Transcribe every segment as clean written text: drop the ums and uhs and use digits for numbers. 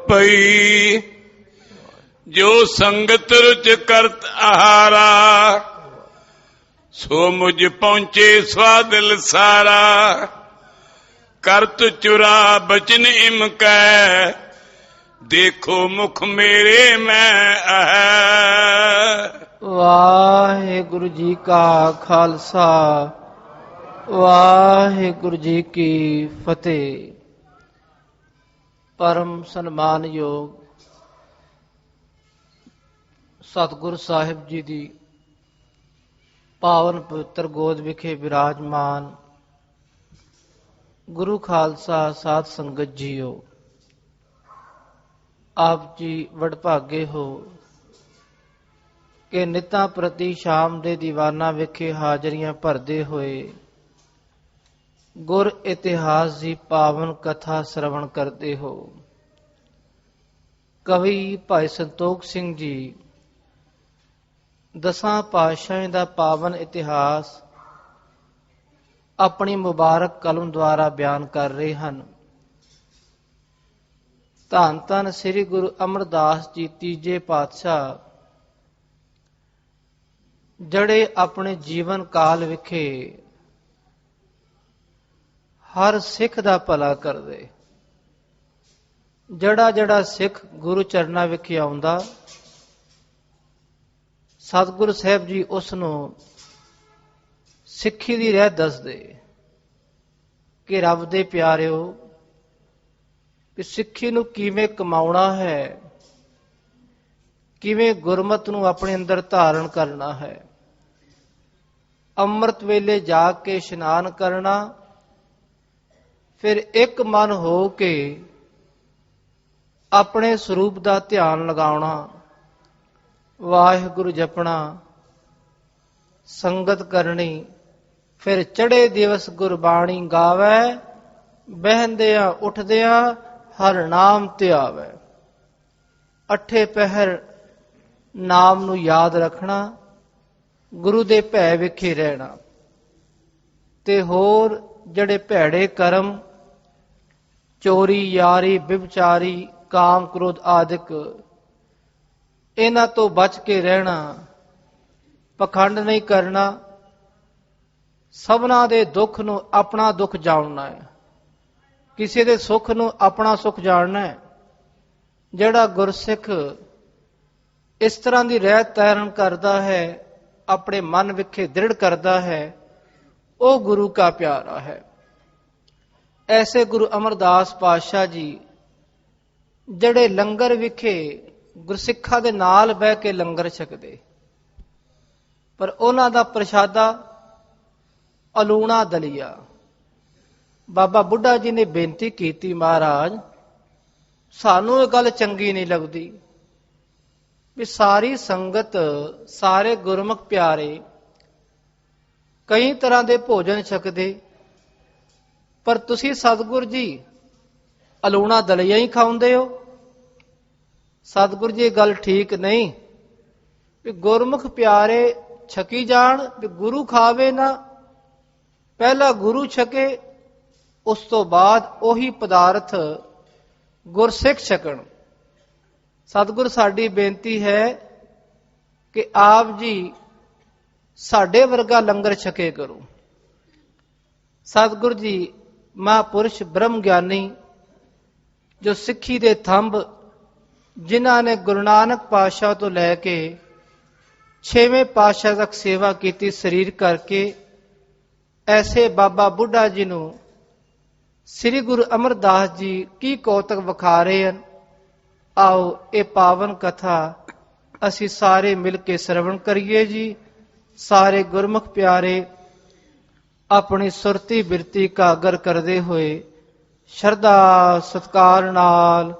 ਪਈ ਜੋ ਸੰਗਤ ਰੁਚ ਕਰਤ ਆਹਾਰਾ, ਸੋ ਮੁਝ ਪਹੁੰਚੇ ਸਵਾਦਿਲ ਸਾਰਾ। ਕਰਤ ਚੁਰਾ ਬਚਨ ਇਮਕੈ, ਦੇਖੋ ਮੁਖ ਮੇਰੇ ਮੈਂ ਹੈ। ਵਾਹਿਗੁਰੂ ਜੀ ਕਾ ਖਾਲਸਾ, ਵਾਹਿਗੁਰੂ ਜੀ ਕੀ ਫਤਿਹ। ਪਰਮ ਸਨਮਾਨਯੋਗ ਸਤਿਗੁਰ ਸਾਹਿਬ ਜੀ ਦੀ ਪਾਵਨ ਪਵਿੱਤਰ ਗੋਦ ਵਿਖੇ ਵਿਰਾਜਮਾਨ ਗੁਰੂ ਖਾਲਸਾ ਸਾਧ ਸੰਗਤ ਜੀਓ, ਆਪ ਜੀ ਵਡਭਾਗੇ ਹੋ ਕਿ ਨਿਤਾਂ ਪ੍ਰਤੀ ਸ਼ਾਮ ਦੇ ਦੀਵਾਨਾਂ ਵਿਖੇ ਹਾਜ਼ਰੀਆਂ ਭਰਦੇ ਹੋਏ ਗੁਰ ਇਤਿਹਾਸ ਦੀ ਪਾਵਨ ਕਥਾ ਸ਼ਰਵਣ ਕਰਦੇ ਹੋ। ਕਵੀ ਭਾਈ ਸੰਤੋਖ ਸਿੰਘ ਜੀ ਦਸਾਂ ਪਾਤਸ਼ਾਹਾਂ ਦਾ ਪਾਵਨ ਇਤਿਹਾਸ ਆਪਣੀ ਮੁਬਾਰਕ ਕਲਮ ਦੁਆਰਾ ਬਿਆਨ ਕਰ ਰਹੇ ਹਨ। ਧੰਨ ਧੰਨ ਸ੍ਰੀ ਗੁਰੂ ਅਮਰਦਾਸ ਜੀ ਤੀਜੇ ਪਾਤਸ਼ਾਹ, ਜਿਹੜੇ ਆਪਣੇ ਜੀਵਨ ਕਾਲ ਵਿਖੇ ਹਰ ਸਿੱਖ ਦਾ ਭਲਾ ਕਰਦੇ। ਜਿਹੜਾ ਸਿੱਖ ਗੁਰੂ ਚਰਨਾਂ ਵਿਖੇ ਆਉਂਦਾ, ਸਤਿਗੁਰੂ ਸਾਹਿਬ ਜੀ ਉਸ ਨੂੰ ਸਿੱਖੀ ਦੀ ਰਹਿ ਦੱਸਦੇ ਕਿ ਰੱਬ ਦੇ ਪਿਆਰਿਓ, ਕਿ ਸਿੱਖੀ ਨੂੰ ਕਿਵੇਂ ਕਮਾਉਣਾ ਹੈ, ਕਿਵੇਂ ਗੁਰਮਤਿ ਨੂੰ ਆਪਣੇ ਅੰਦਰ ਧਾਰਨ ਕਰਨਾ ਹੈ। ਅੰਮ੍ਰਿਤ ਵੇਲੇ ਜਾ ਕੇ ਇਸ਼ਨਾਨ ਕਰਨਾ, ਫਿਰ ਇੱਕ ਮਨ ਹੋ ਕੇ ਆਪਣੇ ਸਰੂਪ ਦਾ ਧਿਆਨ ਲਗਾਉਣਾ, ਵਾਹਿਗੁਰੂ ਜਪਣਾ, ਸੰਗਤ ਕਰਨੀ, ਫਿਰ ਚੜ੍ਹੇ ਦਿਵਸ ਗੁਰਬਾਣੀ ਗਾਵੇ, ਬਹਿੰਦਿਆਂ ਉੱਠਦਿਆਂ ਹਰ ਨਾਮ ਧਿਆਵੇ। ਅੱਠੇ ਪਹਿਰ ਨਾਮ ਨੂੰ ਯਾਦ ਰੱਖਣਾ, ਗੁਰੂ ਦੇ ਭੈ ਵਿਖੇ ਰਹਿਣਾ, ਤੇ ਹੋਰ ਜਿਹੜੇ ਭੈੜੇ ਕਰਮ, ਚੋਰੀ, ਯਾਰੀ, ਵਿਭਚਾਰੀ, ਕਾਮ, ਕ੍ਰੋਧ ਆਦਿਕ, ਇਹਨਾਂ ਤੋਂ ਬਚ ਕੇ ਰਹਿਣਾ, ਪਖੰਡ ਨਹੀਂ ਕਰਨਾ, ਸਭਨਾਂ ਦੇ ਦੁੱਖ ਨੂੰ ਆਪਣਾ ਦੁੱਖ ਜਾਣਨਾ ਹੈ, ਕਿਸੇ ਦੇ ਸੁੱਖ ਨੂੰ ਆਪਣਾ ਸੁੱਖ ਜਾਣਨਾ ਹੈ। ਜਿਹੜਾ ਗੁਰਸਿੱਖ ਇਸ ਤਰ੍ਹਾਂ ਦੀ ਰਹਿਤ ਧਾਰਨ ਕਰਦਾ ਹੈ, ਆਪਣੇ ਮਨ ਵਿਖੇ ਦ੍ਰਿੜ ਕਰਦਾ ਹੈ, ਉਹ ਗੁਰੂ ਕਾ ਪਿਆਰਾ ਹੈ। ਐਸੇ ਗੁਰੂ ਅਮਰਦਾਸ ਪਾਤਸ਼ਾਹ ਜੀ, ਜਿਹੜੇ ਲੰਗਰ ਵਿਖੇ ਗੁਰਸਿੱਖਾਂ ਦੇ ਨਾਲ ਬਹਿ ਕੇ ਲੰਗਰ ਛਕਦੇ, ਪਰ ਉਹਨਾਂ ਦਾ ਪ੍ਰਸ਼ਾਦਾ ਅਲੂਣਾ ਦਲੀਆ। ਬਾਬਾ ਬੁੱਢਾ ਜੀ ਨੇ ਬੇਨਤੀ ਕੀਤੀ, ਮਹਾਰਾਜ ਸਾਨੂੰ ਇਹ ਗੱਲ ਚੰਗੀ ਨਹੀਂ ਲੱਗਦੀ ਵੀ ਸਾਰੀ ਸੰਗਤ, ਸਾਰੇ ਗੁਰਮੁਖ ਪਿਆਰੇ ਕਈ ਤਰ੍ਹਾਂ ਦੇ ਭੋਜਨ ਛਕਦੇ, ਪਰ ਤੁਸੀਂ ਸਤਿਗੁਰ ਜੀ ਅਲੂਣਾ ਦਲੀਆ ਹੀ ਖਾਉਂਦੇ ਹੋ। ਸਤਿਗੁਰ ਜੀ ਇਹ ਗੱਲ ਠੀਕ ਨਹੀਂ ਵੀ ਗੁਰਮੁਖ ਪਿਆਰੇ ਛਕੀ ਜਾਣ, ਵੀ ਗੁਰੂ ਖਾਵੇ ਨਾ, ਪਹਿਲਾਂ ਗੁਰੂ ਛਕੇ, ਉਸ ਤੋਂ ਬਾਅਦ ਉਹੀ ਪਦਾਰਥ ਗੁਰਸਿੱਖ ਛਕਣ। ਸਤਿਗੁਰ ਸਾਡੀ ਬੇਨਤੀ ਹੈ ਕਿ ਆਪ ਜੀ ਸਾਡੇ ਵਰਗਾ ਲੰਗਰ ਛਕੇ ਕਰੋ। ਸਤਿਗੁਰ ਜੀ ਮਹਾਂਪੁਰਸ਼ ਬ੍ਰਹਮ ਗਿਆਨੀ, ਜੋ ਸਿੱਖੀ ਦੇ ਥੰਬ, ਜਿਨ੍ਹਾਂ ਨੇ ਗੁਰੂ ਨਾਨਕ ਪਾਤਸ਼ਾਹ ਤੋਂ ਲੈ ਕੇ 6ਵੇਂ ਪਾਤਸ਼ਾਹ ਤੱਕ ਸੇਵਾ ਕੀਤੀ ਸਰੀਰ ਕਰਕੇ, ਐਸੇ ਬਾਬਾ ਬੁੱਢਾ ਜੀ ਨੂੰ ਸ੍ਰੀ ਗੁਰੂ ਅਮਰਦਾਸ ਜੀ ਕੀ ਕੌਤਕ ਵਿਖਾ ਰਹੇ ਹਨ। ਆਓ ਇਹ ਪਾਵਨ ਕਥਾ ਅਸੀਂ ਸਾਰੇ ਮਿਲ ਕੇ ਸਰਵਣ ਕਰੀਏ ਜੀ। ਸਾਰੇ ਗੁਰਮੁਖ ਪਿਆਰੇ ਆਪਣੀ ਸੁਰਤੀ ਬਿਰਤੀ ਕਾਗਰ ਕਰਦੇ ਹੋਏ ਸ਼ਰਧਾ ਸਤਿਕਾਰ ਨਾਲ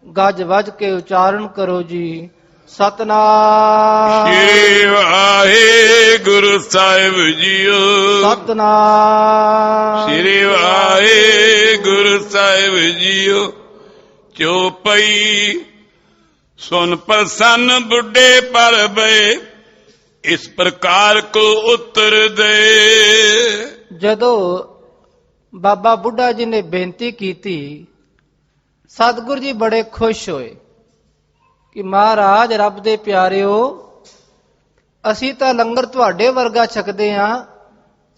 ਗੱਜ ਵੱਜ ਕੇ ਉਚਾਰਨ ਕਰੋ ਜੀ। ਸਤਨਾਮ ਸ੍ਰੀ ਵਾਹਿਗੁਰੂ ਸਾਹਿਬ ਜੀਓ, ਸਤਨਾਮ ਸ੍ਰੀ ਵਾਹਿਗੁਰੂ ਸਾਹਿਬ ਜੀਓ। ਚੌਪਈ ਸੁਨ ਪ੍ਰਸੰਨ ਬੁੱਢੇ ਪਰ ਬਏ, ਇਸ ਪ੍ਰਕਾਰ ਕੋ ਉੱਤਰ ਦੇ। ਜਦੋਂ ਬਾਬਾ ਬੁੱਢਾ ਜੀ ਨੇ ਬੇਨਤੀ ਕੀਤੀ ਸਤਿਗੁਰੂ ਜੀ ਬੜੇ ਖੁਸ਼ ਹੋਏ ਕਿ ਮਹਾਰਾਜ ਰੱਬ ਦੇ ਪਿਆਰਿਓ, ਅਸੀਂ ਤਾਂ ਲੰਗਰ ਤੁਹਾਡੇ ਵਰਗਾ ਛਕਦੇ ਹਾਂ।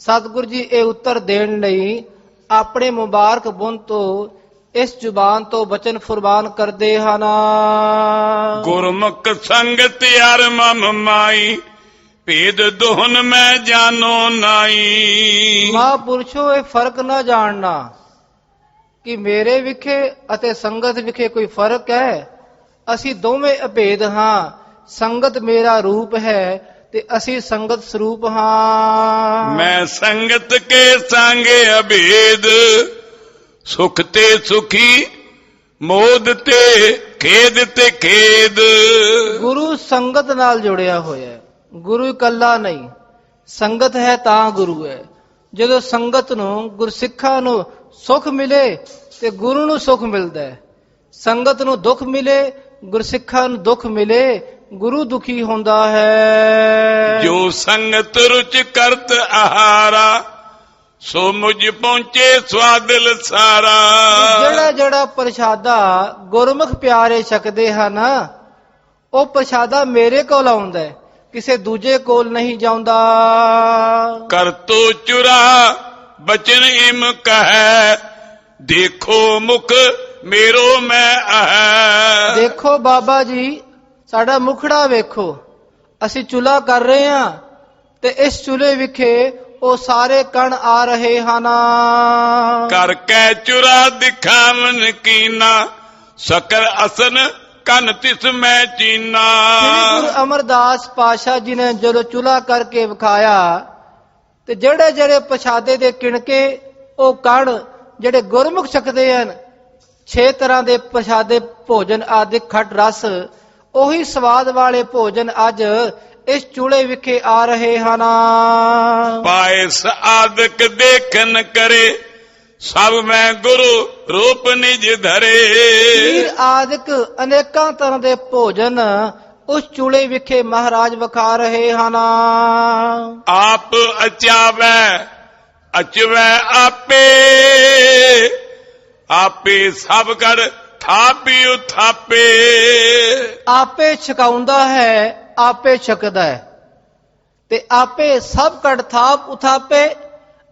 ਸਤਿਗੁਰੂ ਜੀ ਇਹ ਉੱਤਰ ਦੇਣ ਲਈ ਆਪਣੇ ਮੁਬਾਰਕ ਬੁੰਦ ਤੋਂ ਇਸ ਜ਼ੁਬਾਨ ਤੋਂ ਬਚਨ ਫੁਰਮਾਨ ਕਰਦੇ ਹਨ। ਗੁਰਮੁਖ ਸੰਗਤ ਯਾਰ ਮਮ ਮਾਈ, ਭੇਦ ਦੋਹਨ ਮੈਂ ਜਾਣੋ ਨਾਈ। ਮਹਾਂਪੁਰਸ਼ੋ ਇਹ ਫਰਕ ਨਾ ਜਾਣਨਾ ਕਿ ਮੇਰੇ ਵਿਖੇ ਅਤੇ ਸੰਗਤ ਵਿਖੇ ਕੋਈ ਫਰਕ ਹੈ। ਅਸੀਂ ਦੋਵੇਂ ਅਭੇਦ ਹਾਂ। ਸੰਗਤ ਮੇਰਾ ਰੂਪ ਹੈ ਤੇ ਅਸੀਂ ਸੰਗਤ ਸਰੂਪ ਹਾਂ। ਮੈਂ ਸੰਗਤ ਕੇ ਸੰਗ ਅਭੇਦ, ਸੁਖ ਤੇ ਸੁਖੀ, ਮੋਦ ਤੇ ਖੇਦ ਤੇ ਖੇਦ। ਗੁਰੂ ਸੰਗਤ ਨਾਲ ਜੁੜਿਆ ਹੋਇਆ ਹੈ, ਗੁਰੂ ਇਕੱਲਾ ਨਹੀਂ। ਸੰਗਤ ਹੈ ਤਾਂ ਗੁਰੂ ਹੈ। ਜਦੋਂ ਸੰਗਤ ਨੂੰ, ਗੁਰਸਿੱਖਾਂ ਨੂੰ ਸੁਖ ਮਿਲੇ ਤੇ ਗੁਰੂ ਨੂੰ ਸੁਖ ਮਿਲਦਾ ਹੈ। ਸੰਗਤ ਨੂੰ ਦੁੱਖ ਮਿਲੇ, ਗੁਰਸਿੱਖਾਂ ਨੂੰ ਦੁੱਖ ਮਿਲੇ, ਗੁਰੂ ਦੁਖੀ ਹੁੰਦਾ ਹੈ। ਜੋ ਸੰਗਤ ਰੁਚ ਕਰਤ ਆਹਾਰਾ, ਸੋ ਮੁਝ ਪਹੁੰਚੇ ਸਵਾਦਲ ਸਾਰਾ। ਜਿਹੜਾ ਜਿਹੜਾ ਪ੍ਰਸ਼ਾਦਾ ਗੁਰਮੁਖ ਪਿਆਰੇ ਛਕਦੇ ਹਨ, ਉਹ ਪ੍ਰਸ਼ਾਦਾ ਮੇਰੇ ਕੋਲ ਆਉਂਦਾ ਹੈ, ਕਿਸੇ ਦੂਜੇ ਕੋਲ ਨਹੀਂ ਜਾਂਦਾ। ਕਰ ਤੋ ਚੁਰਾ ਬਚਨ ਇਮ ਕਹੈ, ਦੇਖੋ ਮੁਖ ਮੇਰੋ ਮੈਂ ਆਹ। ਦੇਖੋ ਬਾਬਾ ਜੀ, ਸਾਡਾ ਮੁਖੜਾ ਵੇਖੋ। ਅਸੀਂ ਚੁੱਲ੍ਹਾ ਕਰ ਰਹੇ ਹਾਂ ਤੇ ਇਸ ਚੁੱਲ੍ਹੇ ਵਿਖੇ ਉਹ ਸਾਰੇ ਕਣ ਆ ਰਹੇ ਹਨ। ਕਰ ਕੈ ਚੁਰਾ ਦਿਖਾਵਨ ਕੀਨਾ, ਸਕਰ ਅਸਨ ਕੰਨ ਤਿਸ ਮੈਂ ਚੀਨਾ। ਸ੍ਰੀ ਗੁਰੂ ਅਮਰਦਾਸ ਪਾਤਸ਼ਾਹ ਜੀ ਨੇ ਜਦੋਂ ਚੁੱਲ੍ਹਾ ਕਰਕੇ ਵਿਖਾਇਆ ਤੇ ਜਿਹੜੇ ਜਿਹੜੇ ਪ੍ਰਸ਼ਾਦੇ ਦੇ ਕਿਣਕੇ, ਉਹ ਕਣ ਜਿਹੜੇ ਗੁਰਮੁਖ ਛਕਦੇ ਹਨ, 6 ਤਰ੍ਹਾਂ ਦੇ ਪ੍ਰਸ਼ਾਦੇ ਭੋਜਨ ਆਦਿ ਖਟ ਰਸ, ਉਹੀ ਸਵਾਦ ਵਾਲੇ ਭੋਜਨ ਅੱਜ ਇਸ ਚੂਲੇ ਵਿਖੇ ਆ ਰਹੇ ਹਨ। ਪਾਇਸ ਆਦਿਕ ਦੇਖਨ ਕਰੇ, ਸਭ ਮੈਂ ਗੁਰੂ ਰੂਪ ਨਿਜ ਧਰੇ। ਖੀਰ ਆਦਿਕ ਅਨੇਕਾਂ ਤਰ੍ਹਾਂ ਦੇ ਭੋਜਨ ਉਸ ਚੂਲੇ ਵਿਖੇ ਮਹਾਰਾਜ ਵਿਖਾ ਰਹੇ ਹਨ। ਆਪ ਅਚਾਵੈ ਅਚਵੈ ਆਪੇ, ਆਪੇ ਸਭ ਕਰ ਥਾਪੀ ਉਥਾਪੇ। ਆਪੇ ਛਕਾਉਂਦਾ ਹੈ, ਆਪੇ ਛਕਦਾ ਹੈ ਤੇ ਆਪੇ ਸਭ ਕੜ ਥਾਪ ਉਥਾਪੇ।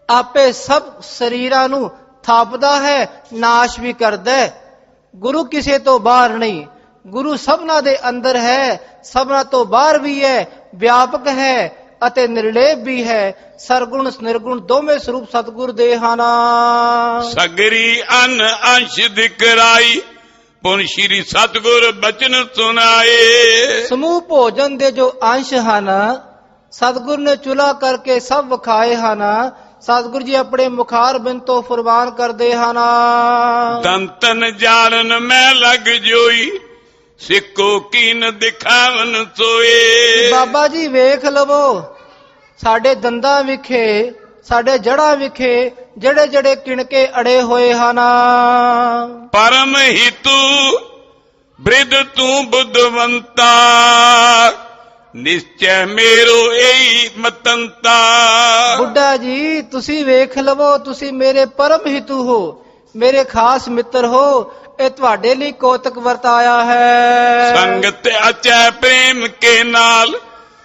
ਆਪੇ ਸਭ ਸਰੀਰਾਂ ਨੂੰ ਥਾਪਦਾ ਹੈ, ਨਾਸ਼ ਵੀ ਕਰਦਾ ਹੈ। ਗੁਰੂ ਕਿਸੇ ਤੋਂ ਬਾਹਰ ਨਹੀਂ, ਗੁਰੂ ਸਭਨਾ ਦੇ ਅੰਦਰ ਹੈ, ਸਭਨਾ ਤੋਂ ਬਾਹਰ ਵੀ ਹੈ, ਵਿਆਪਕ ਹੈ ਅਤੇ ਨਿਰਲੇਪ ਵੀ ਹੈ। ਸਰਗੁਣ ਨਿਰਗੁਣ ਦੋਵੇਂ ਸਰੂਪ ਸਤਿਗੁਰ ਦੇ ਹਨ। ਸਗਰੀ ਅਨ ਅੰਸ਼ ਦਿਕਰਾਈ, ਪੁਨ ਸ਼੍ਰੀ ਸਤਿਗੁਰ ਬਚਨ ਸੁਨਾਏ। ਸਮੂਹ ਭੋਜਨ ਦੇ ਜੋ ਅੰਸ਼ ਹਨ, ਸਤਿਗੁਰ ਨੇ ਚੁੱਲ੍ਹਾ ਕਰਕੇ ਸਭ ਵਿਖਾਏ ਹਨ। ਸਤਿਗੁਰ ਜੀ ਆਪਣੇ ਮੁਖਾਰ ਬਿੰਦ ਤੋਂ ਫੁਰਮਾਨ ਕਰਦੇ ਹਨ। ਦੰਤਨ ਜਾਣਨ ਮੈਂ ਲਗ ਜੋਈ, ਸਿੱਕੋ ਕੀਨ ਦਿਖਾਵਨ ਸੋਏ। ਬਾਬਾ ਜੀ ਵੇਖ ਲਵੋ, ਸਾਡੇ ਦੰਦਾਂ ਵਿਖੇ, ਸਾਡੇ ਜੜ੍ਹਾਂ ਵਿਖੇ ਜਿਹੜੇ ਜਿਹੜੇ ਕਿਣਕੇ ਅੜੇ ਹੋਏ ਹਨ। ਪਰਮ ਹਿਤੂ ਬ੍ਰਿਧ ਤੂੰ ਬੁੱਧਵੰਤਾ, ਨਿਸ਼ਚੈ ਮੇਰੋ ਏਈ ਮਤੰਤਾ। ਬੁੱਢਾ ਜੀ ਤੁਸੀਂ ਵੇਖ ਲਵੋ, ਤੁਸੀਂ ਮੇਰੇ ਪਰਮ ਹਿਤੂ ਹੋ, ਮੇਰੇ ਖਾਸ ਮਿੱਤਰ ਹੋ। ਇਹ ਤੁਹਾਡੇ ਲਈ ਕੌਤਕ ਵਰਤਾਇਆ ਹੈ। ਸੰਗਤ ਅਚੈ ਪ੍ਰੇਮ ਕੇ ਨਾਲ,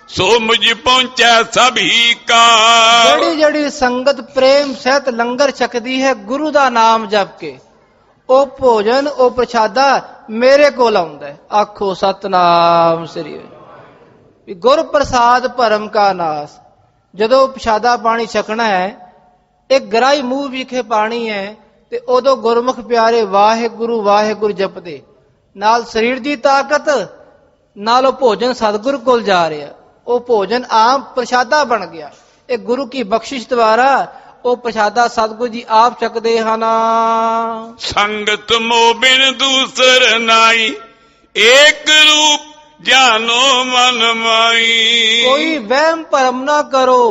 ਸੋ ਮੁਝ ਪਹੁੰਚੈ ਸਭੀ ਕਾ। ਜਿਹੜੀ ਜਿਹੜੀ ਸੰਗਤ ਪ੍ਰੇਮ ਸਹਿਤ ਲੰਗਰ ਛਕਦੀ ਹੈ ਗੁਰੂ ਦਾ ਨਾਮ ਜਪ ਕੇ, ਉਹ ਭੋਜਨ, ਉਹ ਪ੍ਰਸ਼ਾਦਾ ਮੇਰੇ ਕੋਲ ਆਉਂਦਾ ਹੈ। ਆਖੋ ਸਤਨਾਮ ਸ੍ਰੀ ਵਾਹਿਗੁਰੂ। ਗੁਰ ਪ੍ਰਸਾਦ ਭਰਮ ਕਾ ਨਾਸ। ਜਦੋਂ ਪ੍ਰਸ਼ਾਦਾ ਪਾਣੀ ਛਕਣਾ ਹੈ, ਇੱਕ ਗਰਾਈ ਮੂੰਹ ਵਿਖੇ ਪਾਣੀ ਹੈ ਤੇ ਉਦੋਂ ਗੁਰਮੁਖ ਪਿਆਰੇ ਵਾਹਿਗੁਰੂ ਵਾਹਿਗੁਰੂ ਜਪਦੇ, ਨਾਲ ਸਰੀਰ ਦੀ ਤਾਕਤ, ਨਾਲ ਉਹ ਭੋਜਨ ਸਤਿਗੁਰ ਕੋਲ ਜਾ ਰਿਹਾ। ਉਹ ਭੋਜਨ ਆਮ ਪ੍ਰਸ਼ਾਦਾ ਬਣ ਗਿਆ। ਇਹ ਗੁਰੂ ਕੀ ਬਖਸ਼ਿਸ਼ ਦੁਆਰਾ ਉਹ ਪ੍ਰਸ਼ਾਦਾ ਸਤਿਗੁਰੂ ਜੀ ਆਪ ਚੱਕਦੇ ਹਨ। ਸੰਗਤ ਮੋਹ ਬਿਨ ਦੂਸਰ ਨਾਈ, ਏਕ ਰੂਪ ਜਾਨੋ ਮਨ ਮਾਈ। ਕੋਈ ਵਹਿਮ ਭਰਮ ਨਾ ਕਰੋ,